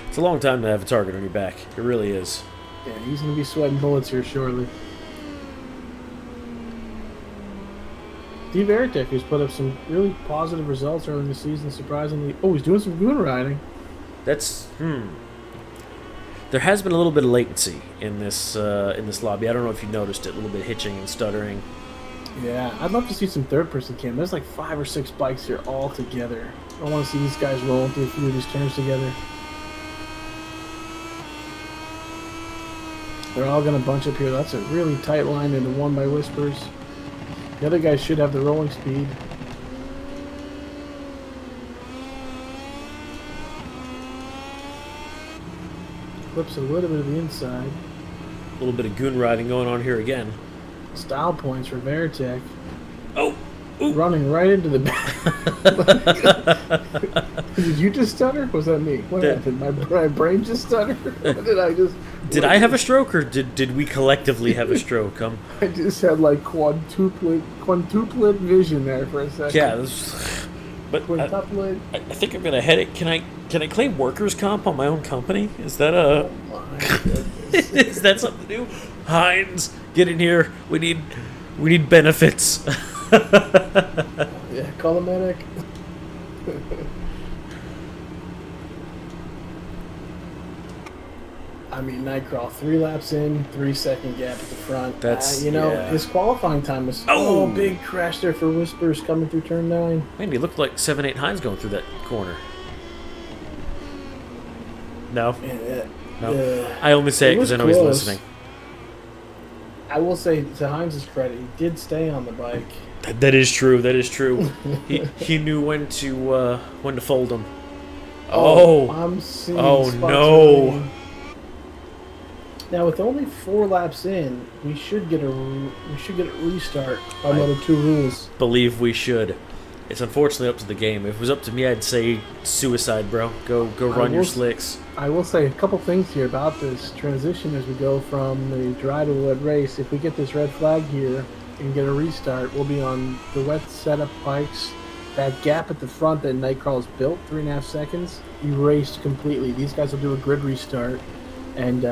It's a long time to have a target on your back. It really is. Yeah, he's going to be sweating bullets here shortly. Steve Veritek, who's put up some really positive results early in the season, surprisingly. Oh, he's doing some goon riding. That's the There has been a little bit of latency in this lobby. I don't know if you noticed it, a little bit of hitching and stuttering. Yeah, I'd love to see some third-person cam. There's like 5 or 6 bikes here all together. I want to see these guys rolling through a few of these turns together. They're all going to bunch up here. That's a really tight line into one by Whispers. The other guys should have the rolling speed. Clips a little bit of the inside. A little bit of goon riding going on here again. Style points for Veritech. Oh! Ooh. Running right into the back. Did you just stutter? Was that me? What happened? My brain just stuttered? What did I just... Did I have a stroke, or did we collectively have a stroke? I just had like quintuplet vision there for a second. Yeah, this, but Quintuplet. I think I'm gonna head it. Can I claim workers' comp on my own company? Is that a... Oh my goodness. Is that something to do? Hines, get in here. We need benefits. Yeah, call a medic. I mean, Nightcrawl, 3 laps in, 3-second gap at the front. That's yeah. His qualifying time was big crash there for Whispers coming through turn 9. Man, he looked like 7-8 Hines going through that corner. No, no. I only say it because I know he's listening. I will say, to Hines' credit, he did stay on the bike. That is true. That is true. he knew when to fold them. Oh, I'm seeing oh spots no! already. Now, with only 4 laps in, we should get a restart by Moto2 rules. Believe we should. It's unfortunately up to the game. If it was up to me, I'd say suicide, bro. Go run your slicks. I will say a couple things here about this transition as we go from the dry to wet race. If we get this red flag here and get a restart, we'll be on the wet setup bikes. That gap at the front that Nightcrawl's built, 3.5 seconds, erased completely. These guys will do a grid restart, and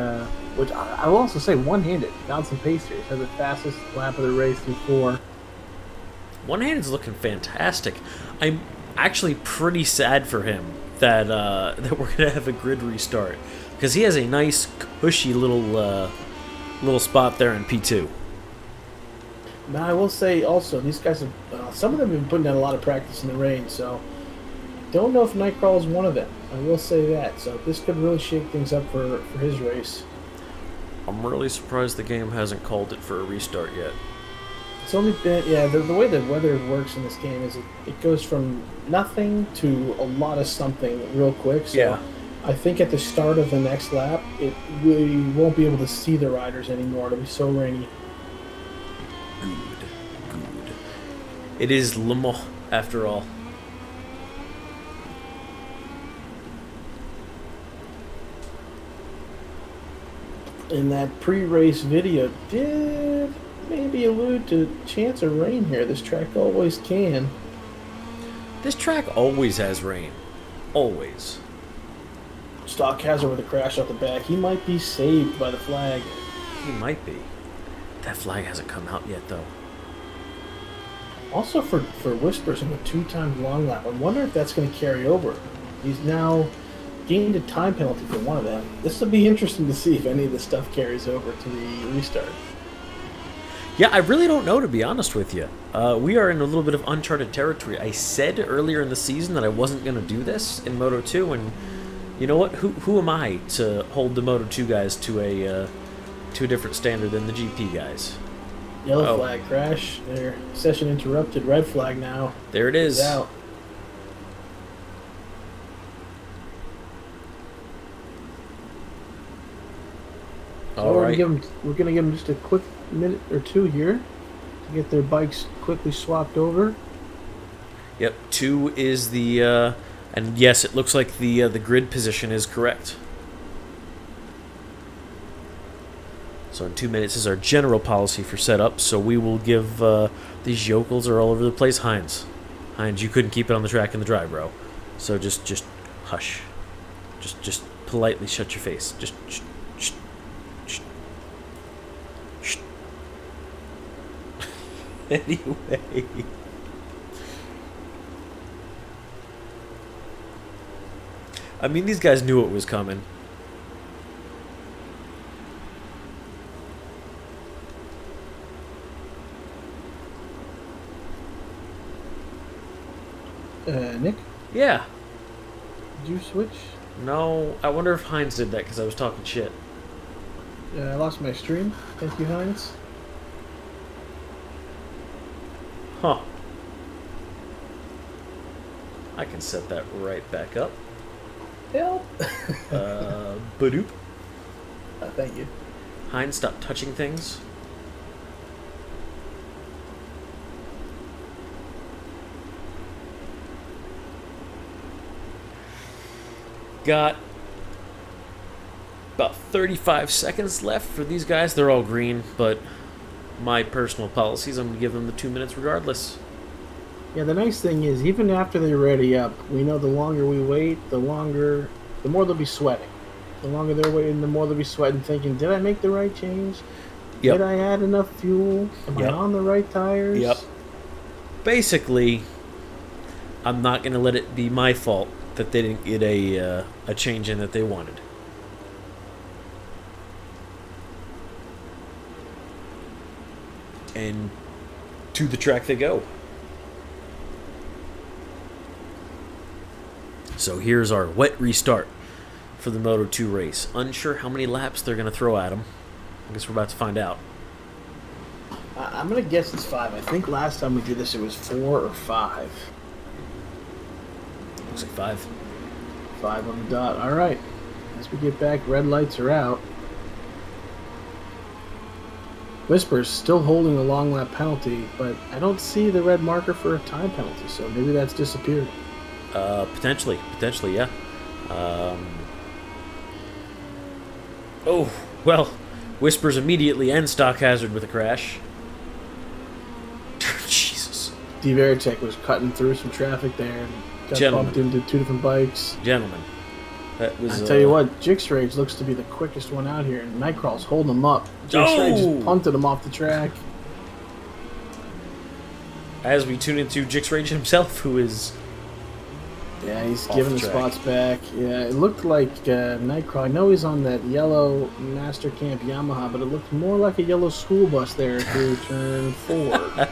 which I will also say one-handed. Bouncing Pacers has the fastest lap of the race through 4. One-handed's looking fantastic. I'm actually pretty sad for him that that we're gonna have a grid restart, because he has a nice cushy little spot there in P2. Now, I will say also, these guys have, some of them have been putting down a lot of practice in the rain, so don't know if Nightcrawl is one of them. I will say that. So this could really shake things up for his race. I'm really surprised the game hasn't called it for a restart yet. It's only been, the way the weather works in this game is it goes from nothing to a lot of something real quick. So yeah. I think at the start of the next lap, we won't be able to see the riders anymore. It'll be so rainy. Good. It is Le Mans, after all. In that pre-race video, did maybe allude to chance of rain here. This track always can. This track always has rain. Always. Stock Hazard with a crash off the back. He might be saved by the flag. He might be. That flag hasn't come out yet, though. Also for Whispers in a 2-time long lap. I wonder if that's going to carry over. He's now gained a time penalty for one of them. This will be interesting to see if any of this stuff carries over to the restart. Yeah, I really don't know, to be honest with you. We are in a little bit of uncharted territory. I said earlier in the season that I wasn't going to do this in Moto 2, and you know what? Who am I to hold the Moto 2 guys to a different standard than the GP guys? Yellow flag crash. Their session interrupted. Red flag now. There it is. He's out. So All right. We're gonna give them just a quick minute or two here to get their bikes quickly swapped over. Yep, 2 is the and yes, it looks like the grid position is correct. So in 2 minutes is our general policy for setup. So we will give these yokels are all over the place. Hines, you couldn't keep it on the track in the dry, bro. So just hush. Just politely shut your face. Just shh. Anyway. I mean, these guys knew it was coming. Nick, Yeah. did you switch? No, I wonder if Heinz did that because I was talking shit. I lost my stream. Thank you, Heinz. Huh. I can set that right back up. Help. Badoop. Thank you. Heinz, stop touching things. Got about 35 seconds left for these guys. They're all green, but my personal policies, I'm going to give them the 2 minutes regardless. Yeah, the nice thing is, even after they're ready up, we know the longer we wait, the more they'll be sweating. The longer they're waiting, the more they'll be sweating, thinking, did I make the right change? Yep. Did I add enough fuel? Am I on the right tires? Yep. Basically, I'm not going to let it be my fault that they didn't get a change in that they wanted. And to the track they go. So here's our wet restart for the Moto 2 race. Unsure how many laps they're going to throw at them. I guess we're about to find out. I'm going to guess it's 5. I think last time we did this it was 4 or 5. Looks like 5. 5 on the dot. All right. As we get back, red lights are out. Whisper's still holding a long lap penalty, but I don't see the red marker for a time penalty, so maybe that's disappeared. Potentially, yeah. Oh, well, Whispers immediately end stock hazard with a crash. Jesus. D. Veritek was cutting through some traffic there and got bumped into 2 different bikes. Gentlemen, that was... I tell you what, Jix Rage looks to be the quickest one out here, and Nightcrawl's holding him up. Jix Rage just punted him off the track. As we tune into Jix Rage himself, who is... Yeah, he's giving the spots back. Yeah, it looked like Nightcrawl. I know he's on that yellow Master Camp Yamaha, but it looked more like a yellow school bus there through turn 4.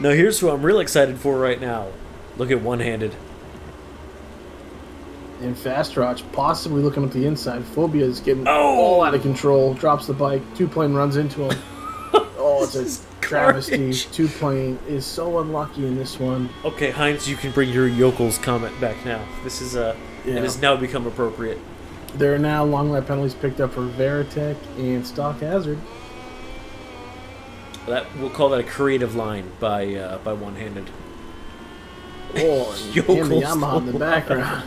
No, here's who I'm real excited for right now. Look at one-handed. And Fast Rotch possibly looking up the inside. Phobia is getting all out of control. Drops the bike. 2-plane runs into him. Oh, it's a travesty. 2-plane is so unlucky in this one. Okay, Heinz, you can bring your yokels comment back now. This is it has now become appropriate. There are now long lap penalties picked up for Veritek and Stock Hazard. We'll call that a creative line by one-handed. Oh, and the Yamaha in the background.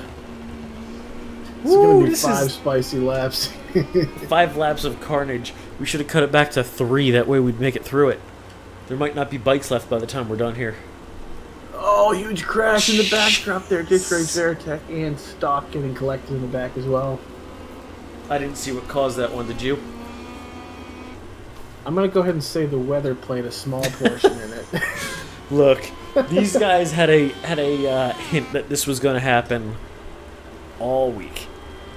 It's going to be 5 spicy laps. 5 laps of carnage. We should have cut it back to 3. That way we'd make it through it. There might not be bikes left by the time we're done here. Oh, huge crash in the backdrop there. Ditch Race Veritek and Stock getting collected in the back as well. I didn't see what caused that one, did you? I'm going to go ahead and say the weather played a small portion in it. Look, these guys had a hint that this was going to happen all week.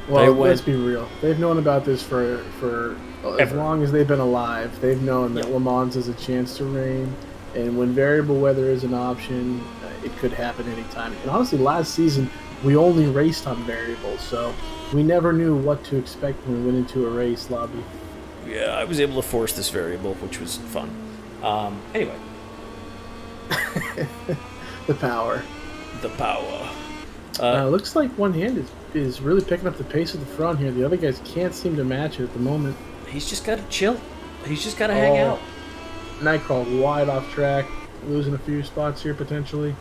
Well, let's be real. They've known about this for as long as they've been alive. They've known that Le Mans has a chance to rain, and when variable weather is an option, it could happen anytime. And honestly, last season, we only raced on variables, so we never knew what to expect when we went into a race lobby. Yeah, I was able to force this variable, which was fun. Anyway. The power. Looks like one hand is really picking up the pace at the front here. The other guys can't seem to match it at the moment. He's just got to chill. He's just got to hang out. Nightcrawler wide off track, losing a few spots here potentially.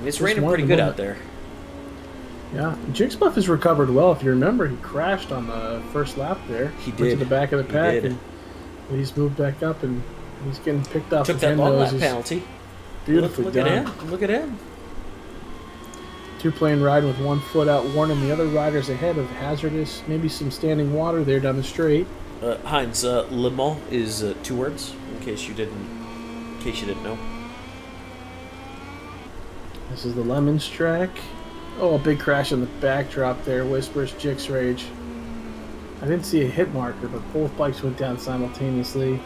It's raining pretty good out there. Yeah, Jigspluff has recovered well. If you remember, he crashed on the first lap there. He did. Went to the back of the pack, He did. and he's moved back up, and he's getting picked up. Took that long lap penalty. Beautifully done. Look at him. 2-plane riding with 1 foot out, warning the other riders ahead of hazardous, maybe some standing water there down the straight. Heinz, Le Mans is 2 words, in case you didn't know. This is the Lemons track. Oh, a big crash in the backdrop there. Whispers, Jix Rage. I didn't see a hit marker, but both bikes went down simultaneously.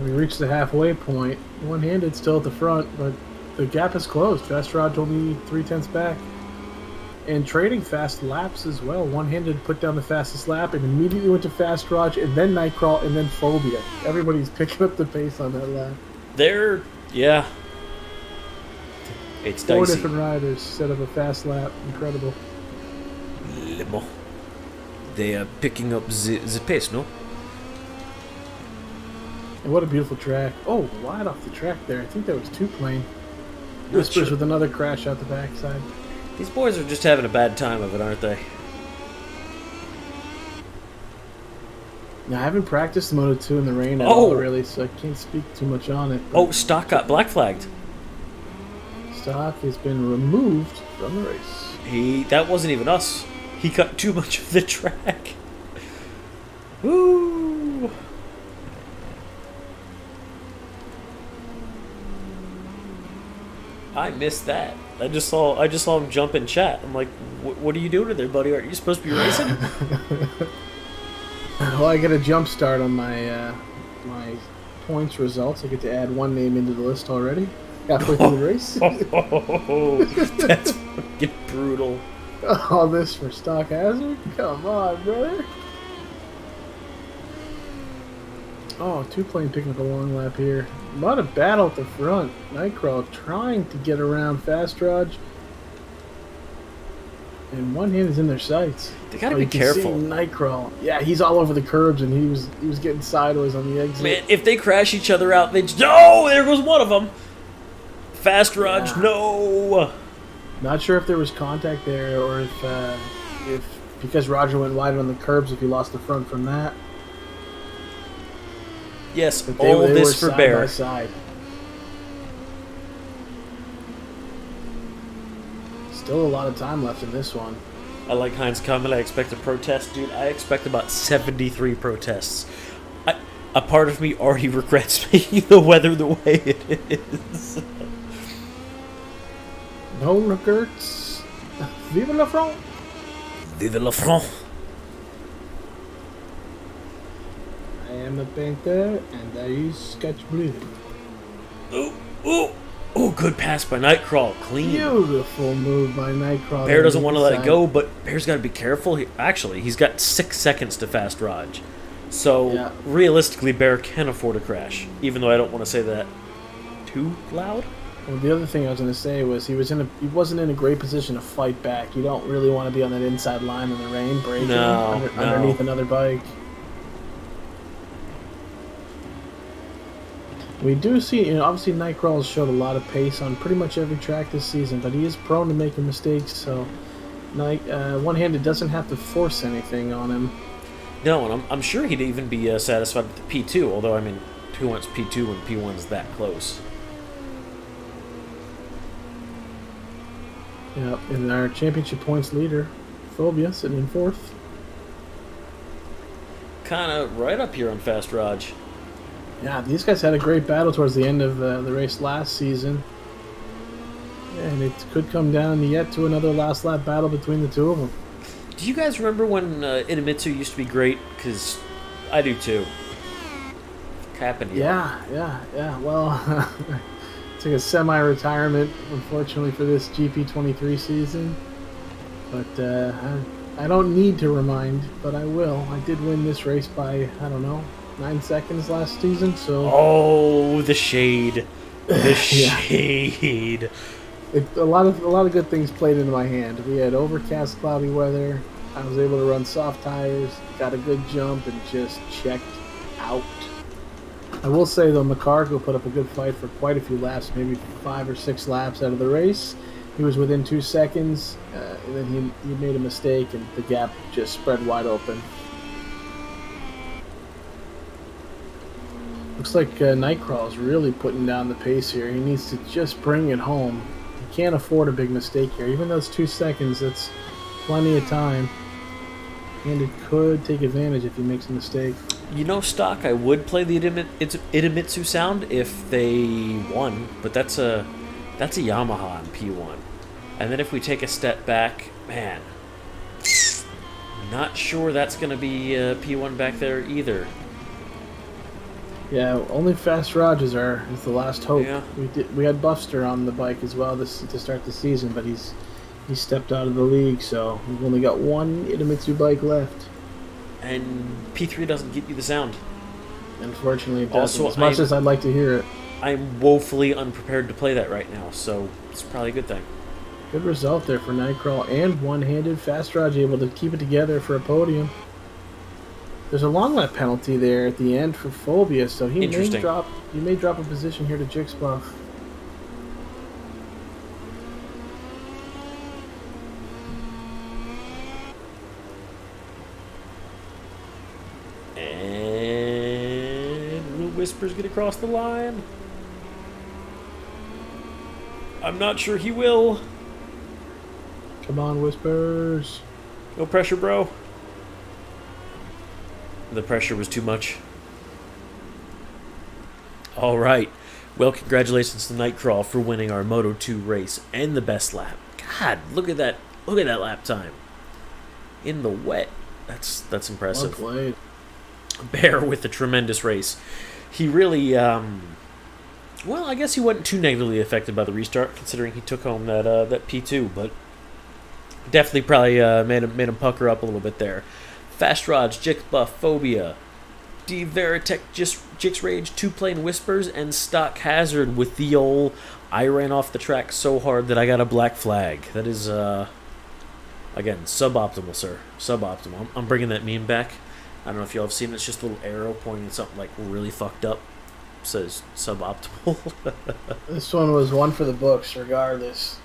We reached the halfway point. One-handed still at the front, but the gap is closed. Fast Raj only 3/10 back. And trading fast laps as well. One-handed put down the fastest lap and immediately went to Fast Raj and then Nightcrawl and then Phobia. Everybody's picking up the pace on that lap. Yeah. It's Four dicey. different riders set up a fast lap. Incredible. They are picking up the pace, no? And what a beautiful track. Oh, wide off the track there. I think that was two-plane. Not Whispers sure. with another crash out the backside. These boys are just having a bad time of it, aren't they? Now, I haven't practiced Moto 2 in the rain at Oh! all, really, so I can't speak too much on it. But Oh, stock got black flagged. stock has been removed from the race. That wasn't even us. He cut too much of the track. Woo! I missed that. I just saw him jump in chat. I'm like, what are you doing there, buddy? Aren't you supposed to be racing? Well, I get a jump start on my my points results. I get to add one name into the list already. Halfway through the race. Oh, that's fucking brutal. All this for stock hazard? Come on, brother. Oh, two-plane picking up a long lap here. A lot of battle at the front. Nightcrawl trying to get around Fast Raj. And one hand is in their sights. They gotta Oh, be you can careful. see Nightcrawl. Yeah, he's all over the curbs, and he was getting sideways on the exit. Man, if they crash each other out, oh, there goes one of them. Fast Raj, Yeah. no. Not sure if there was contact there, or if because Roger went wide on the curbs, if he lost the front from that. Yes, But all they this were for side Bear. by side. Still a lot of time left in this one. I like Heinz comment. I expect a protest, dude. I expect about 73 protests. A part of me already regrets making the weather the way it is. No regrets. Vive la France! Vive la France. I am a painter, and I use sketch blue. Ooh, good pass by Nightcrawl. Clean. Beautiful move by Nightcrawler. Bear doesn't want to let it go, but Bear's got to be careful. Actually, he's got 6 seconds to Fast Raj. So, Yeah. realistically, Bear can afford a crash. Even though I don't want to say that too loud. Well, the other thing I was going to say was he wasn't in a great position to fight back. You don't really want to be on that inside line in the rain, braking No. underneath another bike. We do see, obviously Nightcrawl has showed a lot of pace on pretty much every track this season, but he is prone to making mistakes, so one-handed doesn't have to force anything on him. No, and I'm sure he'd even be satisfied with the P2, although, I mean, who wants P2 when P1's that close? Yeah, and our championship points leader, Phobia, sitting in 4th. Kind of right up here on Fast Raj. Yeah, these guys had a great battle towards the end of the race last season. And it could come down yet to another last lap battle between the two of them. Do you guys remember when Intermission used to be great? Because I do too. What happened to you? Yeah. Well, took a semi-retirement, unfortunately, for this GP23 season. But I don't need to remind, but I will. I did win this race by, I don't know, 9 seconds last season, so... Oh, the shade. The shade. A lot of good things played into my hand. We had overcast, cloudy weather. I was able to run soft tires, got a good jump, and just checked out. I will say, though, McCargo put up a good fight for quite a few laps, maybe 5 or 6 laps out of the race. He was within 2 seconds, and then he made a mistake, and the gap just spread wide open. Looks like Nightcrawl is really putting down the pace here. He needs to just bring it home. He can't afford a big mistake here. Even though it's 2 seconds, that's plenty of time. And it could take advantage if he makes a mistake. You know, Stock, I would play the Idemitsu sound if they won, but that's a Yamaha in P1. And then if we take a step back, man, not sure that's going to be P1 back there either. Yeah, only fast Rogers is the last hope. Yeah. We had Buster on the bike as well to start the season, but he stepped out of the league, so we've only got one Idemitsu bike left. And P3 doesn't get you the sound. Unfortunately, it doesn't. Also, As much as I'd like to hear it. I'm woefully unprepared to play that right now, so it's probably a good thing. Good result there for Nightcrawl and one-handed Fast Raj able to keep it together for a podium. There's a long lap penalty there at the end for Phobia, so he may drop a position here to Jixbuff. And will Whispers get across the line? I'm not sure he will. Come on, Whispers. No pressure, bro. The pressure was too much. All right. Well, congratulations to Nightcrawl for winning our Moto 2 race and the best lap. God, look at that! Look at that lap time in the wet. That's impressive. Well played. Bear with the tremendous race. He really, well, I guess he wasn't too negatively affected by the restart, considering he took home that P2, but definitely probably made him pucker up a little bit there. Fast Raj, Jixbuff, Phobia, D Veritech, Jix Rage, 2-Plane Whispers, and Stock Hazard with the old I ran off the track so hard that I got a black flag. That is, again, suboptimal, sir. Suboptimal. I'm bringing that meme back. I don't know if y'all have seen it. It's just a little arrow pointing at something like really fucked up. It says suboptimal. This one was one for the books, regardless.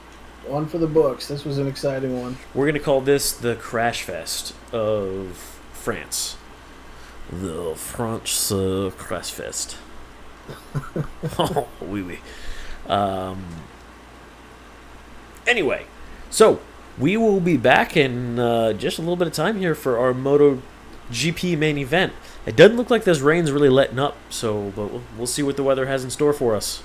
One for the books. This was an exciting one. We're going to call this the Crash Fest of France. The French Crash Fest. Oh, oui, oui. Anyway, so we will be back in just a little bit of time here for our Moto GP main event. It doesn't look like this rain's really letting up, so but we'll see what the weather has in store for us.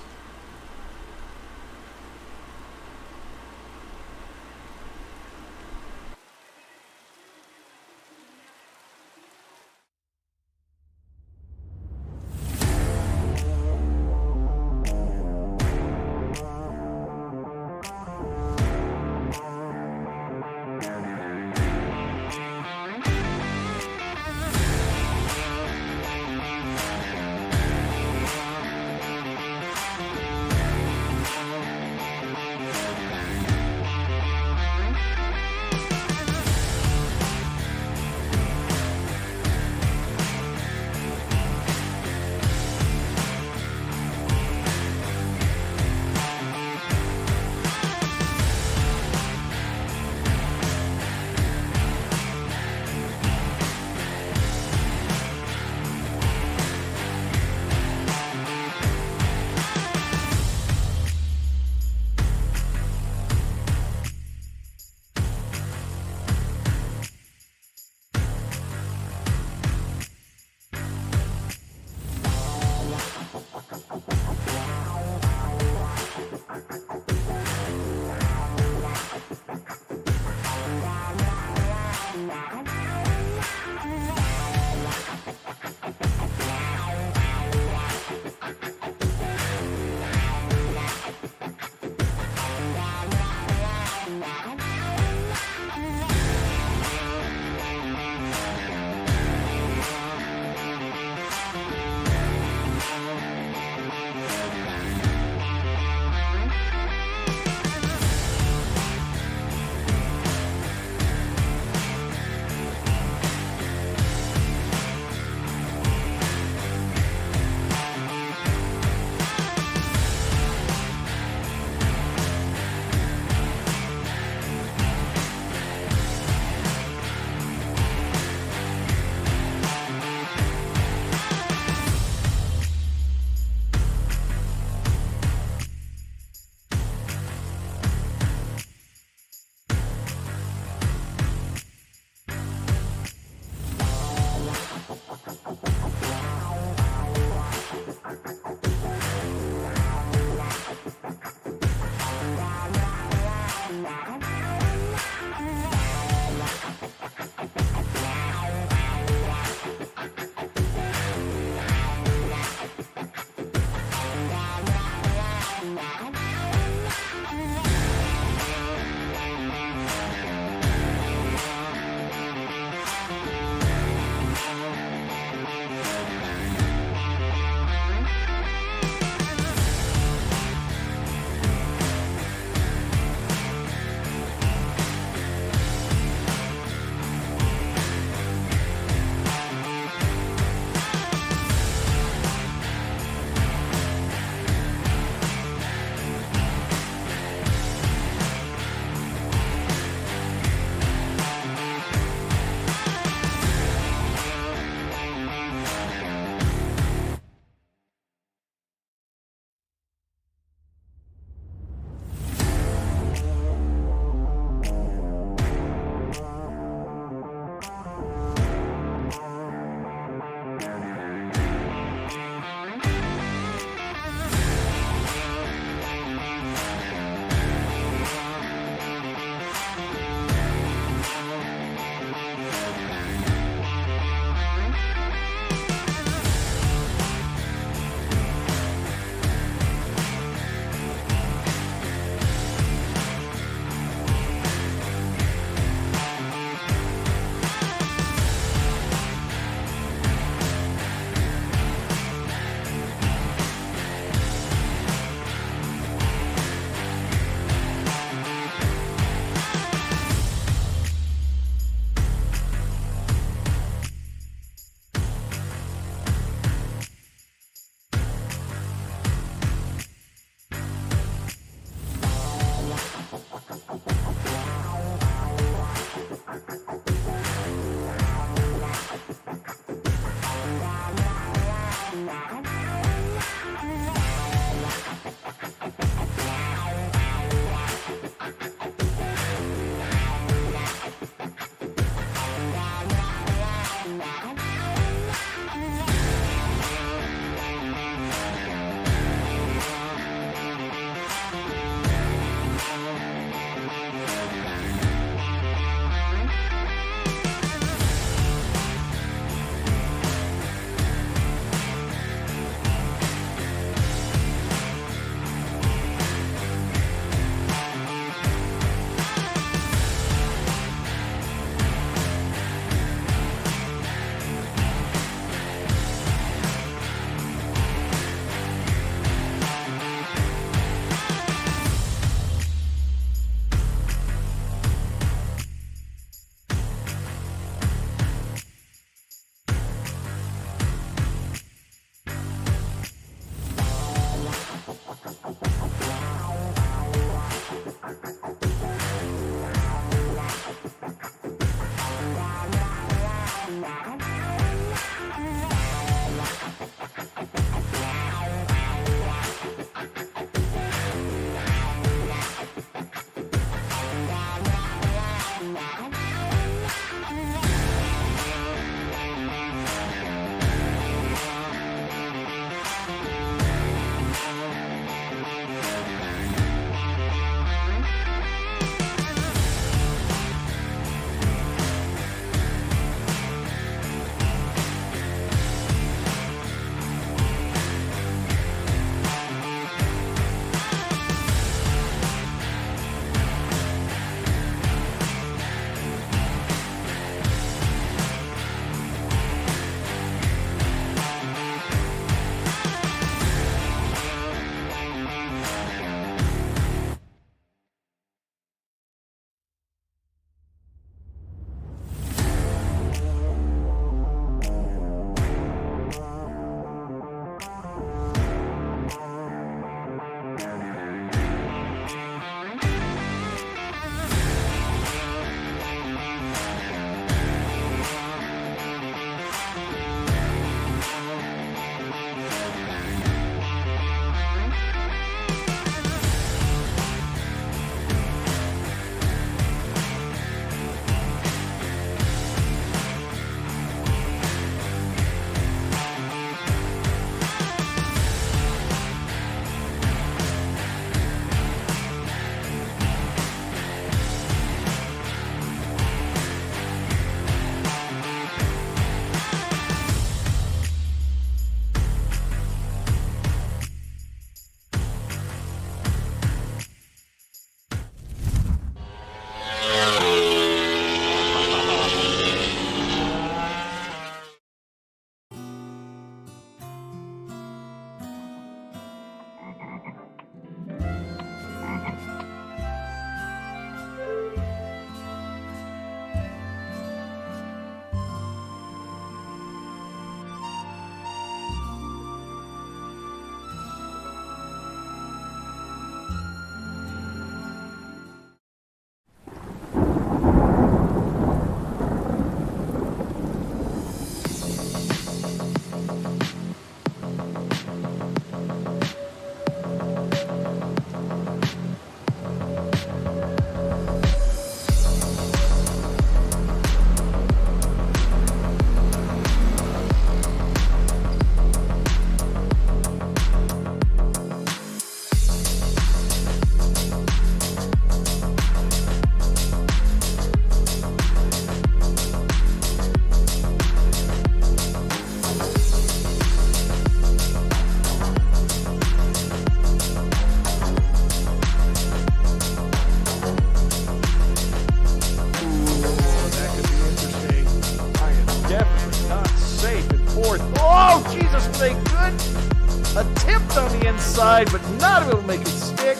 good attempt on the inside, but not able to make it stick.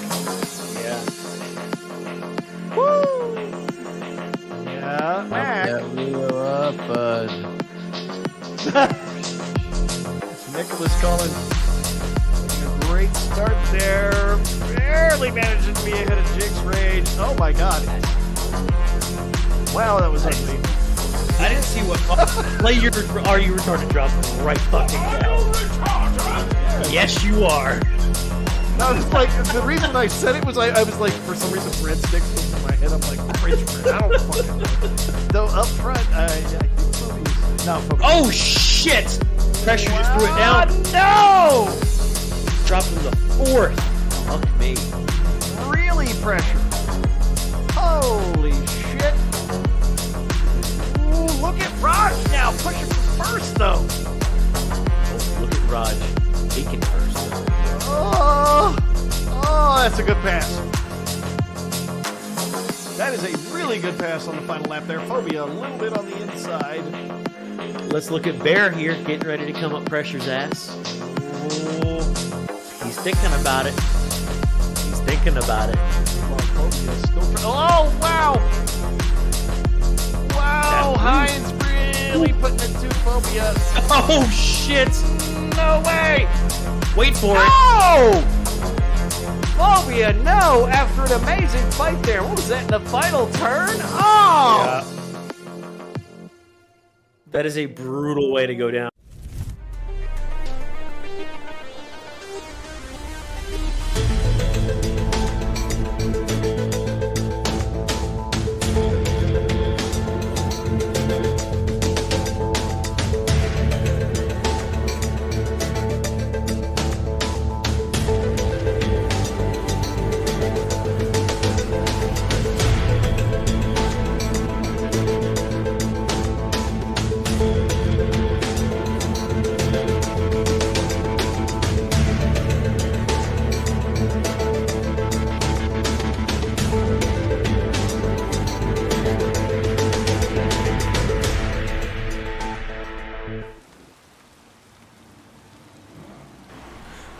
Yeah. Woo! Yeah, Pump Mac. that wheel up, bud. Nicholas Collins making a great start there. Barely managing to be ahead of Jake's Rage. Oh my god. Wow, that was ugly. I didn't see what play your are you retarded drop right fucking now. Yes, you are. No, it's like the reason I said it was I was like, for some reason breadsticks was in my head. I'm like, fridge bread. I don't fucking know. Though up front, I think Fobia's. No, Fobia's. Oh shit! Pressure just threw it down. No! Dropped him to 4th. Fuck me. Really pressure. Holy shit. Ooh, look at Raj now, pushing for first though. Oh, look at Raj taking first. Oh, that's a good pass. That is a really good pass on the final lap there. Phobia a little bit on the inside. Let's look at Bear here, getting ready to come up Pressure's ass. Oh, He's thinking about it. He's thinking about it. Phobia is still oh, wow. Wow, Hines really putting it to Phobia. Oh shit! No way. Wait for it. No! Phobia, no! After an amazing fight there. What was that in the final turn? Oh! That is a brutal way to go down.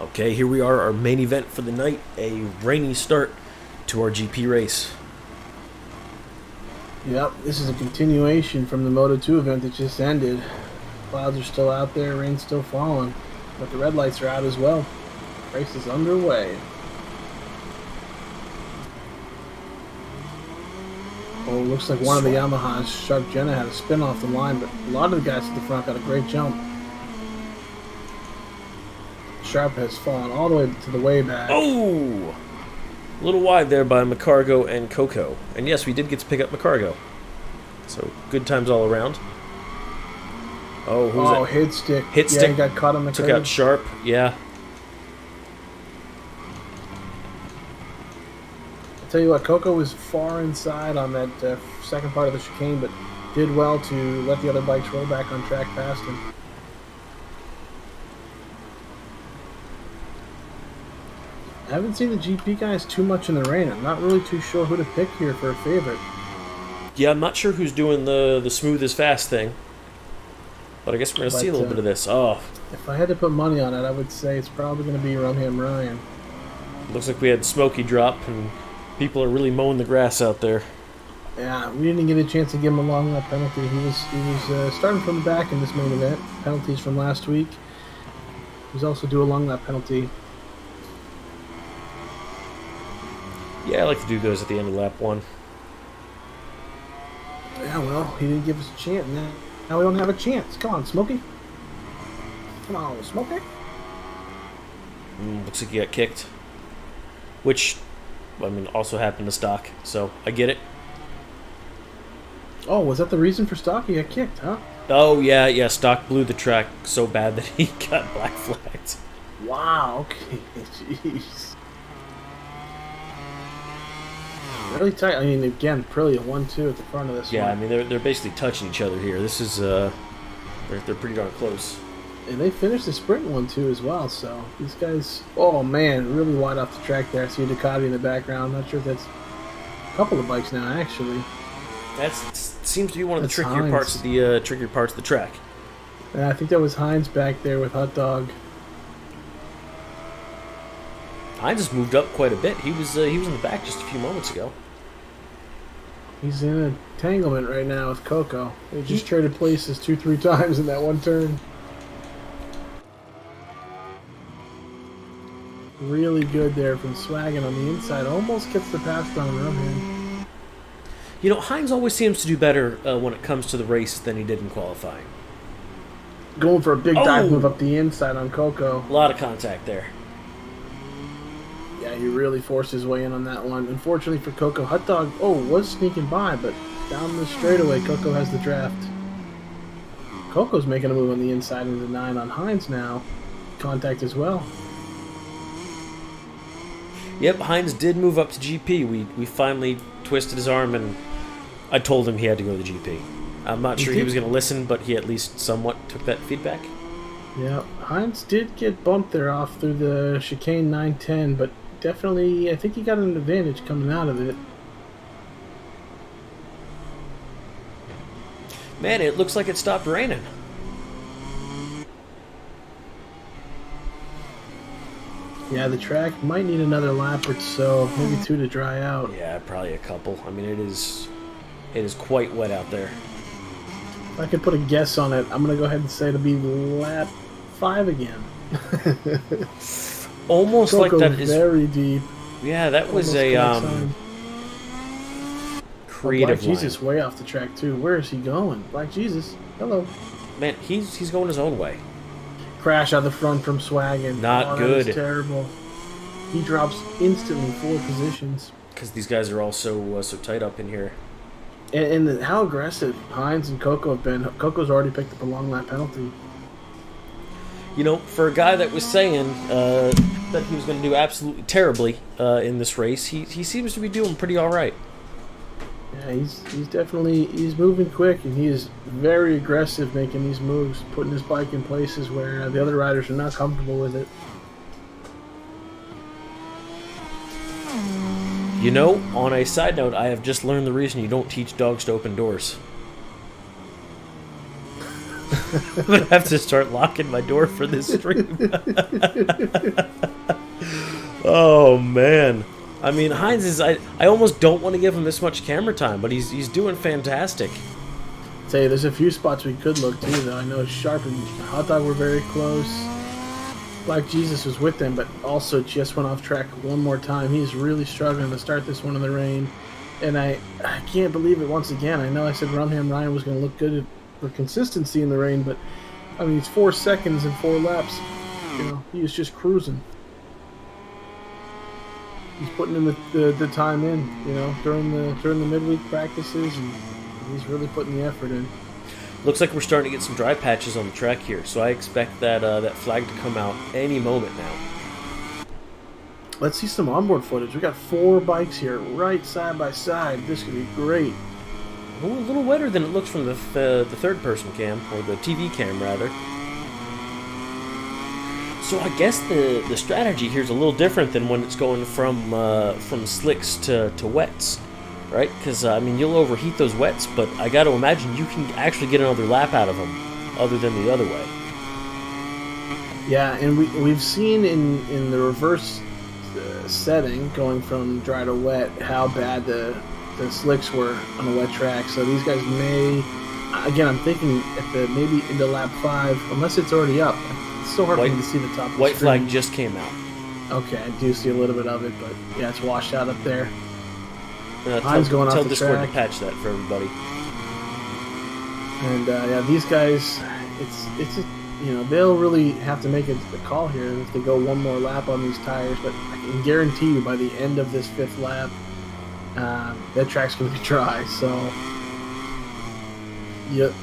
Okay, here we are, our main event for the night, a rainy start to our GP race. Yep, this is a continuation from the Moto 2 event that just ended. Clouds are still out there, rain's still falling, but the red lights are out as well. Race is underway. Oh, looks like one of the Yamahas, Sharp Jenna, had a spin off the line, but a lot of the guys at the front got a great jump. Sharp has fallen all the way to the way back. Oh! A little wide there by McCargo and Coco. And yes, we did get to pick up McCargo. So, good times all around. Oh, who's that? Hit stick. Hit Yeah, stick. he got caught on the Took curve. out Sharp, yeah. I'll tell you what, Coco was far inside on that second part of the chicane, but did well to let the other bikes roll back on track past him. I haven't seen the GP guys too much in the rain. I'm not really too sure who to pick here for a favorite. Yeah, I'm not sure who's doing the smooth as fast thing. But I guess we're going to see a little bit of this. Oh, If I had to put money on it, I would say it's probably going to be Rumham Ryan. looks like we had Smokey drop, and people are really mowing the grass out there. Yeah, we didn't get a chance to give him a long lap penalty. He was starting from the back in this main event. Penalties from last week. He was also due a long lap penalty. Yeah, I like to do those at the end of lap 1. Yeah, well, he didn't give us a chance. Now we don't have a chance. Come on, Smokey. Come on, Smokey. Looks like he got kicked. Which, I mean, also happened to Stock, so I get it. Oh, was that the reason for Stock? He got kicked, huh? Oh, yeah, Stock blew the track so bad that he got black flagged. Wow, okay. Jeez. Really tight. I mean, again, Aprilia 1-2 at the front of this Yeah, I one. mean, they're basically touching each other here. This is, they're pretty darn close. And they finished the sprint 1-2 as well, so these guys, oh man, really wide off the track there. I see a Ducati in the background. Not sure if that's a couple of bikes now, actually. That seems to be one of the That's trickier Hines. parts of the track. Yeah, I think that was Hines back there with Hot Dog. Hines has moved up quite a bit. He was in the back just a few moments ago. He's in an entanglement right now with Coco. They just traded places 2-3 times in that one turn. Really good there from Swaggin on the inside. Almost gets the pass down Rumham. You know, Hines always seems to do better when it comes to the race than he did in qualifying. Going for a big dive move up the inside on Coco. A lot of contact there. Yeah, he really forced his way in on that one. Unfortunately for Coco, Hot Dog, was sneaking by, but down the straightaway, Coco has the draft. Coco's making a move on the inside into 9 on Hines now. Contact as well. Yep, Hines did move up to GP. We finally twisted his arm, and I told him he had to go to the GP. I'm not sure he was going to listen, but he at least somewhat took that feedback. Yeah, Hines did get bumped there off through the chicane 9-10, but definitely, I think he got an advantage coming out of it. Man, it looks like it stopped raining. Yeah, the track might need another lap or so, maybe 2 to dry out. Yeah, probably a couple. I mean, it is quite wet out there. If I could put a guess on it, I'm going to go ahead and say it'll be lap 5 again. Almost Coco like that is very deep. Yeah, that was Almost a creative Black Jesus way off the track too. Where is he going? Black Jesus. Hello. Man, he's going his own way. Crash out the front from Swaggin. Not good. That was terrible. He drops instantly 4 positions. Because these guys are all so tight up in here. And how aggressive Hines and Coco have been. Coco's already picked up a long lap penalty. You know, for a guy that was saying that he was going to do absolutely terribly in this race, he seems to be doing pretty all right. Yeah, he's definitely moving quick, and he is very aggressive making these moves, putting his bike in places where the other riders are not comfortable with it. You know, on a side note, I have just learned the reason you don't teach dogs to open doors. I'm going to have to start locking my door for this stream. Oh, man. I mean, Hines is... I almost don't want to give him this much camera time, but he's doing fantastic. Say, there's a few spots we could look too, though. I know Sharp and Hot Dog were very close. Black Jesus was with them, but also just went off track one more time. He's really struggling to start this one in the rain. And I can't believe it once again. I know I said Rumham Ryan was going to look good for consistency in the rain, but I mean, it's 4 seconds and 4 laps. You know, he is just cruising. He's putting in the time in, you know, during the midweek practices, and he's really putting the effort in. Looks like we're starting to get some dry patches on the track here, so I expect that that flag to come out any moment now. Let's see some onboard footage. We got 4 bikes here, right side by side. This could be great. Oh, a little wetter than it looks from the third-person cam, or the TV cam, rather. So I guess the strategy here is a little different than when it's going from slicks to wets, right? Because, I mean, you'll overheat those wets, but I got to imagine you can actually get another lap out of them, other than the other way. Yeah, and we've seen in the reverse setting, going from dry to wet, how bad the slicks were on a wet track. So these guys may, again, I'm thinking maybe into lap 5, unless it's already up. It's so hard for me to see the top of the White screen. flag just came out. Okay, I do see a little bit of it, but yeah, it's washed out up there. Tell going off the Discord track. to patch that for everybody. And yeah, these guys, it's you know, they'll really have to make a call here if they go one more lap on these tires. But I can guarantee you, by the end of this 5th lap, that track's going to be dry. So,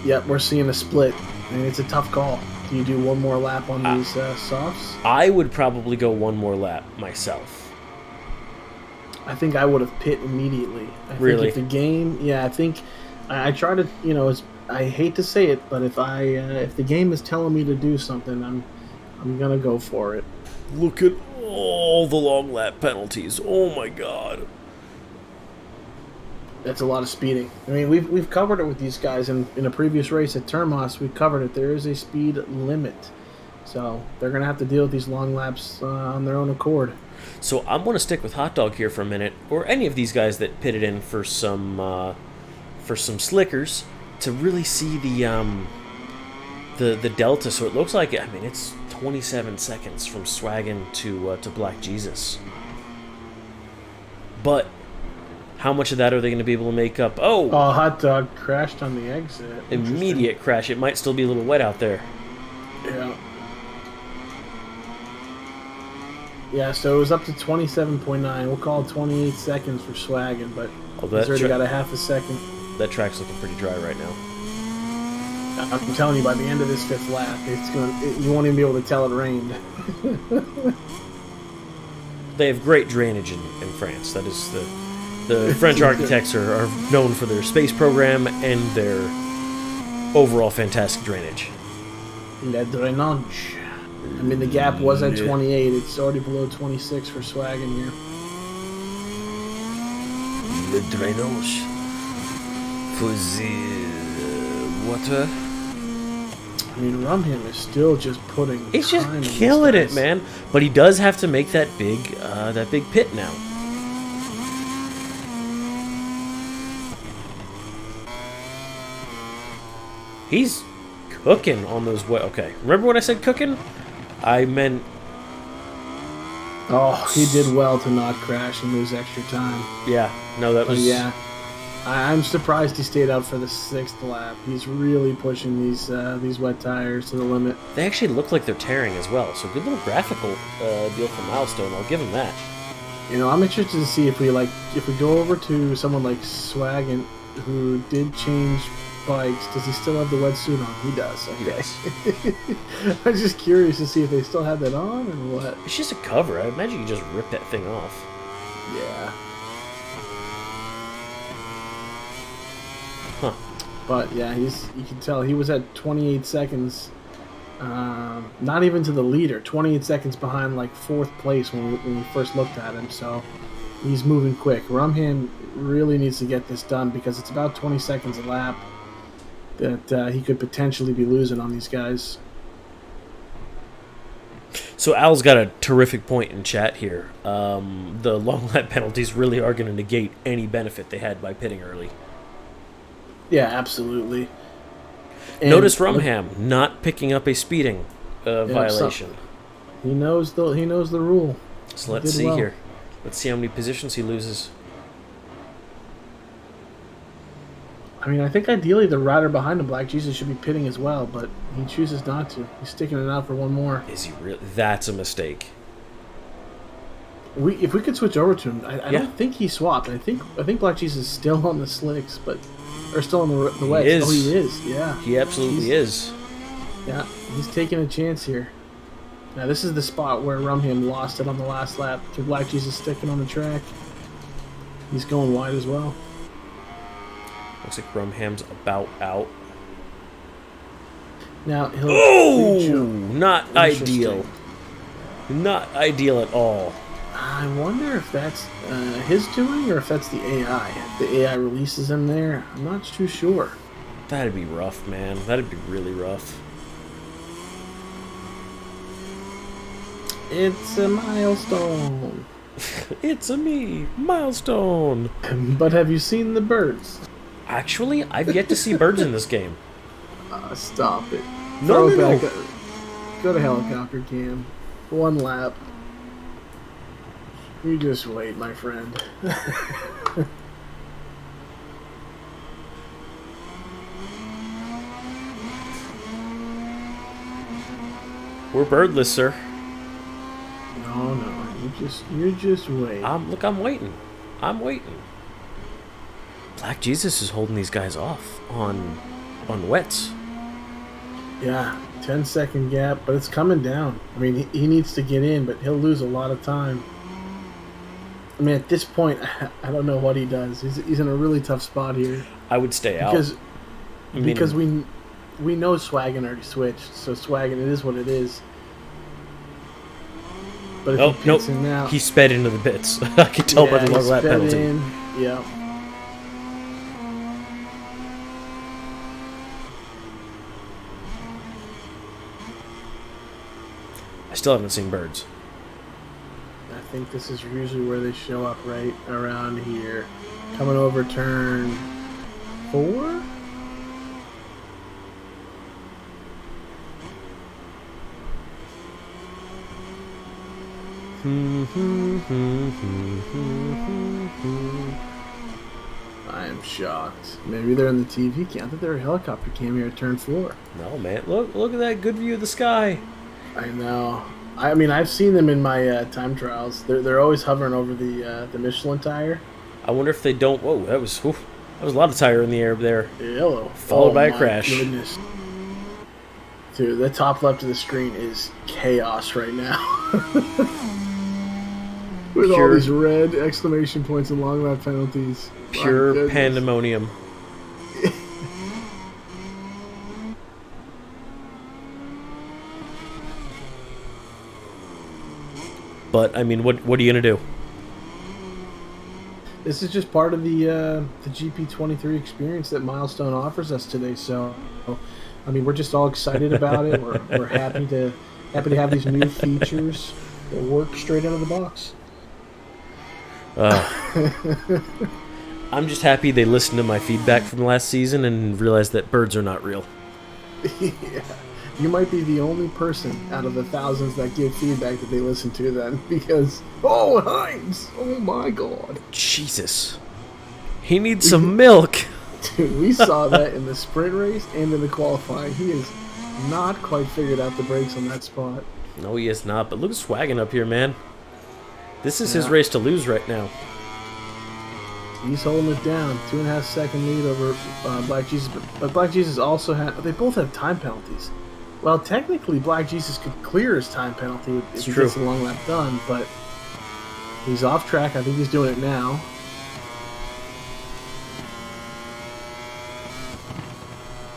yep, we're seeing a split, and it's a tough call. Do you do one more lap on these softs? I would probably go one more lap myself. I think I would have pit immediately. Really? Think if the game, I think I try to, you know, I hate to say it, but if the game is telling me to do something, I'm gonna go for it. Look at all the long lap penalties. Oh my god. That's a lot of speeding. I mean, we've covered it with these guys in a previous race at Termos. We covered it. There is a speed limit. So they're going to have to deal with these long laps on their own accord. So I'm going to stick with Hot Dog here for a minute, or any of these guys that pitted in for some slickers, to really see the delta. So it looks like, I mean, it's 27 seconds from Swaggin to Black Jesus. But how much of that are they going to be able to make up? Oh, Hot Dog crashed on the exit. immediate crash. It might still be a little wet out there. Yeah. Yeah, so it was up to 27.9. We'll call it 28 seconds for Swaggin, but he's already got a half a second. That track's looking pretty dry right now. I'm telling you, by the end of this 5th lap, you won't even be able to tell it rained. They have great drainage in France. That is the French architects are known for their space program and their overall fantastic drainage. Le drainage. I mean, the gap was at 28. It's already below 26 for Swaggin here. Le drainage for the water. I mean, Rumham is still just putting. He's just time in killing these it, guys. man. But he does have to make that big pit now. He's cooking on those. Okay, remember when I said cooking? I meant. Oh, he did well to not crash and lose extra time. Yeah, no, that But was. yeah, I'm surprised he stayed out for the 6th lap. He's really pushing these wet tires to the limit. They actually look like they're tearing as well. So good little graphical deal from Milestone. I'll give him that. You know, I'm interested to see if we go over to someone like Swaggin, who did change bikes. Does he still have the wet suit on? He does. Okay. Yes. I'm just curious to see if they still have that on or what. It's just a cover. I imagine you just rip that thing off. Yeah. Huh. But yeah, you can tell he was at 28 seconds. Not even to the leader. 28 seconds behind, like 4th place when we first looked at him. So he's moving quick. Rumham really needs to get this done because it's about 20 seconds a lap that he could potentially be losing on these guys. So Al's got a terrific point in chat here. The long lap penalties really are going to negate any benefit they had by pitting early. Yeah, absolutely. And Notice Rumham not picking up a speeding violation. He knows the rule. So let's Did see well. here. Let's see how many positions he loses. I mean, I think ideally the rider behind him, Black Jesus, should be pitting as well, but he chooses not to. He's sticking it out for one more. Is he really? That's a mistake. If we could switch over to him, I Yeah. don't think he swapped. I think Black Jesus is still on the slicks, or still on the wets. is. Oh, he is. Yeah. He absolutely is. Yeah, he's taking a chance here. Now this is the spot where Rumham lost it on the last lap. Black Jesus sticking on the track. He's going wide as well. Looks like Rumham's about out. Now he'll. Oh, not Interesting. ideal. Not ideal at all. I wonder if that's his doing or if that's the AI. If the AI releases him there, I'm not too sure. That'd be rough, man. That'd be really rough. It's a milestone. It's a me, Milestone. But have you seen the birds? Actually, I've yet to see birds in this game. Stop it. No, Throw it no, back up. Go to helicopter cam. One lap. You just wait, my friend. We're birdless, sir. No, you just wait. Look, I'm waiting. I'm waiting. Black Jesus is holding these guys off on wets. Yeah, 10-second gap, but it's coming down. I mean, he needs to get in, but he'll lose a lot of time. I mean, at this point, I don't know what he does. He's in a really tough spot here. I would stay out. Because we know Swaggin already switched, so Swaggin, it is what it is. But if he pits in now, he sped into the bits. I can tell by the long lap penalty. Yeah. I still haven't seen birds. I think this is usually where they show up, right around here. Coming over turn 4? I am shocked. Maybe they're in the TV cam. I thought their helicopter came here at turn 4. No, man. Look at that good view of the sky. I know. I mean, I've seen them in my time trials. They're always hovering over the Michelin tire. I wonder if they don't... Whoa, that was a lot of tire in the air there. Yellow. Followed by a crash. Goodness. Dude, the top left of the screen is chaos right now. With all these red exclamation points and long lap penalties. Pure pandemonium. But, I mean, what are you going to do? This is just part of the GP23 experience that Milestone offers us today. So, I mean, we're just all excited about it. We're happy to have these new features that work straight out of the box. I'm just happy they listened to my feedback from last season and realized that birds are not real. Yeah. You might be the only person out of the thousands that give feedback that they listen to then, because, oh, Hines! Oh my god. Jesus. He needs some milk. Dude, we saw that in the sprint race and in the qualifying. He has not quite figured out the brakes on that spot. No, he is not, but look at Swaggin up here, man. This is his race to lose right now. He's holding it down. 2.5 second lead over Black Jesus. But Black Jesus also they both have time penalties. Well, technically, Black Jesus could clear his time penalty if he gets the long lap done, but he's off track. I think he's doing it now.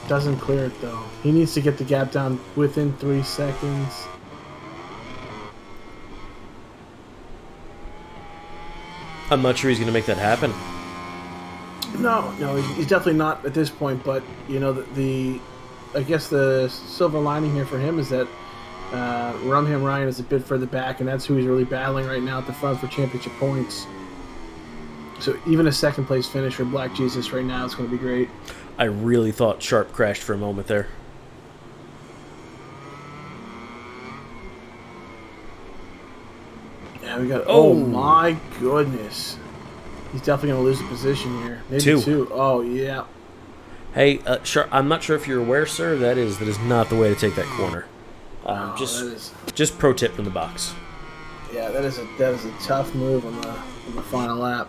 Doesn't clear it, though. He needs to get the gap down within 3 seconds. I'm not sure he's going to make that happen. No, he's definitely not at this point, but, you know, I guess the silver lining here for him is that Rumham Ryan is a bit further back, and that's who he's really battling right now at the front for championship points. So even a second-place finish for Black Jesus right now is going to be great. I really thought Sharp crashed for a moment there. Yeah, we got... Oh, my goodness. He's definitely going to lose a position here. Maybe two. Oh, yeah. Hey, I'm not sure if you're aware, sir. That is not the way to take that corner. Just pro tip from the box. Yeah, that is a tough move on the final lap.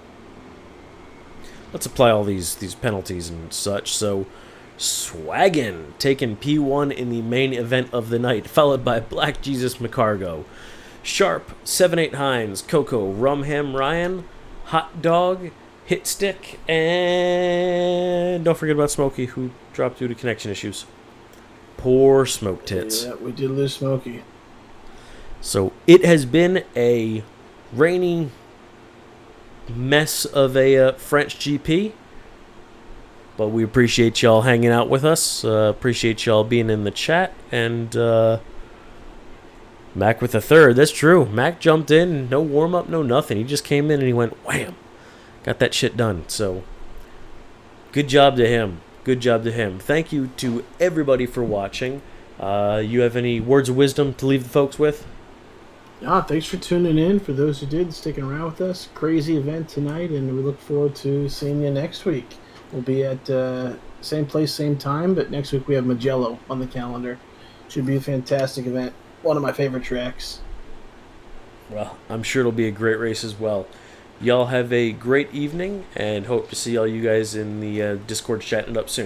Let's apply all these penalties and such. So, Swaggin taking P1 in the main event of the night, followed by Black Jesus McCargo, Sharp, 7-8 Hines, Coco, Rumham Ryan, Hot Dog, Hit Stick, and don't forget about Smokey, who dropped due to connection issues. Poor Smoke Tits. Yeah, we did lose Smokey. So it has been a rainy mess of a French GP, but we appreciate y'all hanging out with us. Appreciate y'all being in the chat, and Mac with a third. That's true. Mac jumped in, no warm up, no nothing. He just came in and he went wham. Got that shit done. So, good job to him. Good job to him. Thank you to everybody for watching. You have any words of wisdom to leave the folks with? Yeah, thanks for tuning in. For those who did, sticking around with us. Crazy event tonight, and we look forward to seeing you next week. We'll be at same place, same time, but next week we have Mugello on the calendar. Should be a fantastic event. One of my favorite tracks. Well, I'm sure it'll be a great race as well. Y'all have a great evening, and hope to see all you guys in the Discord chatting it up soon.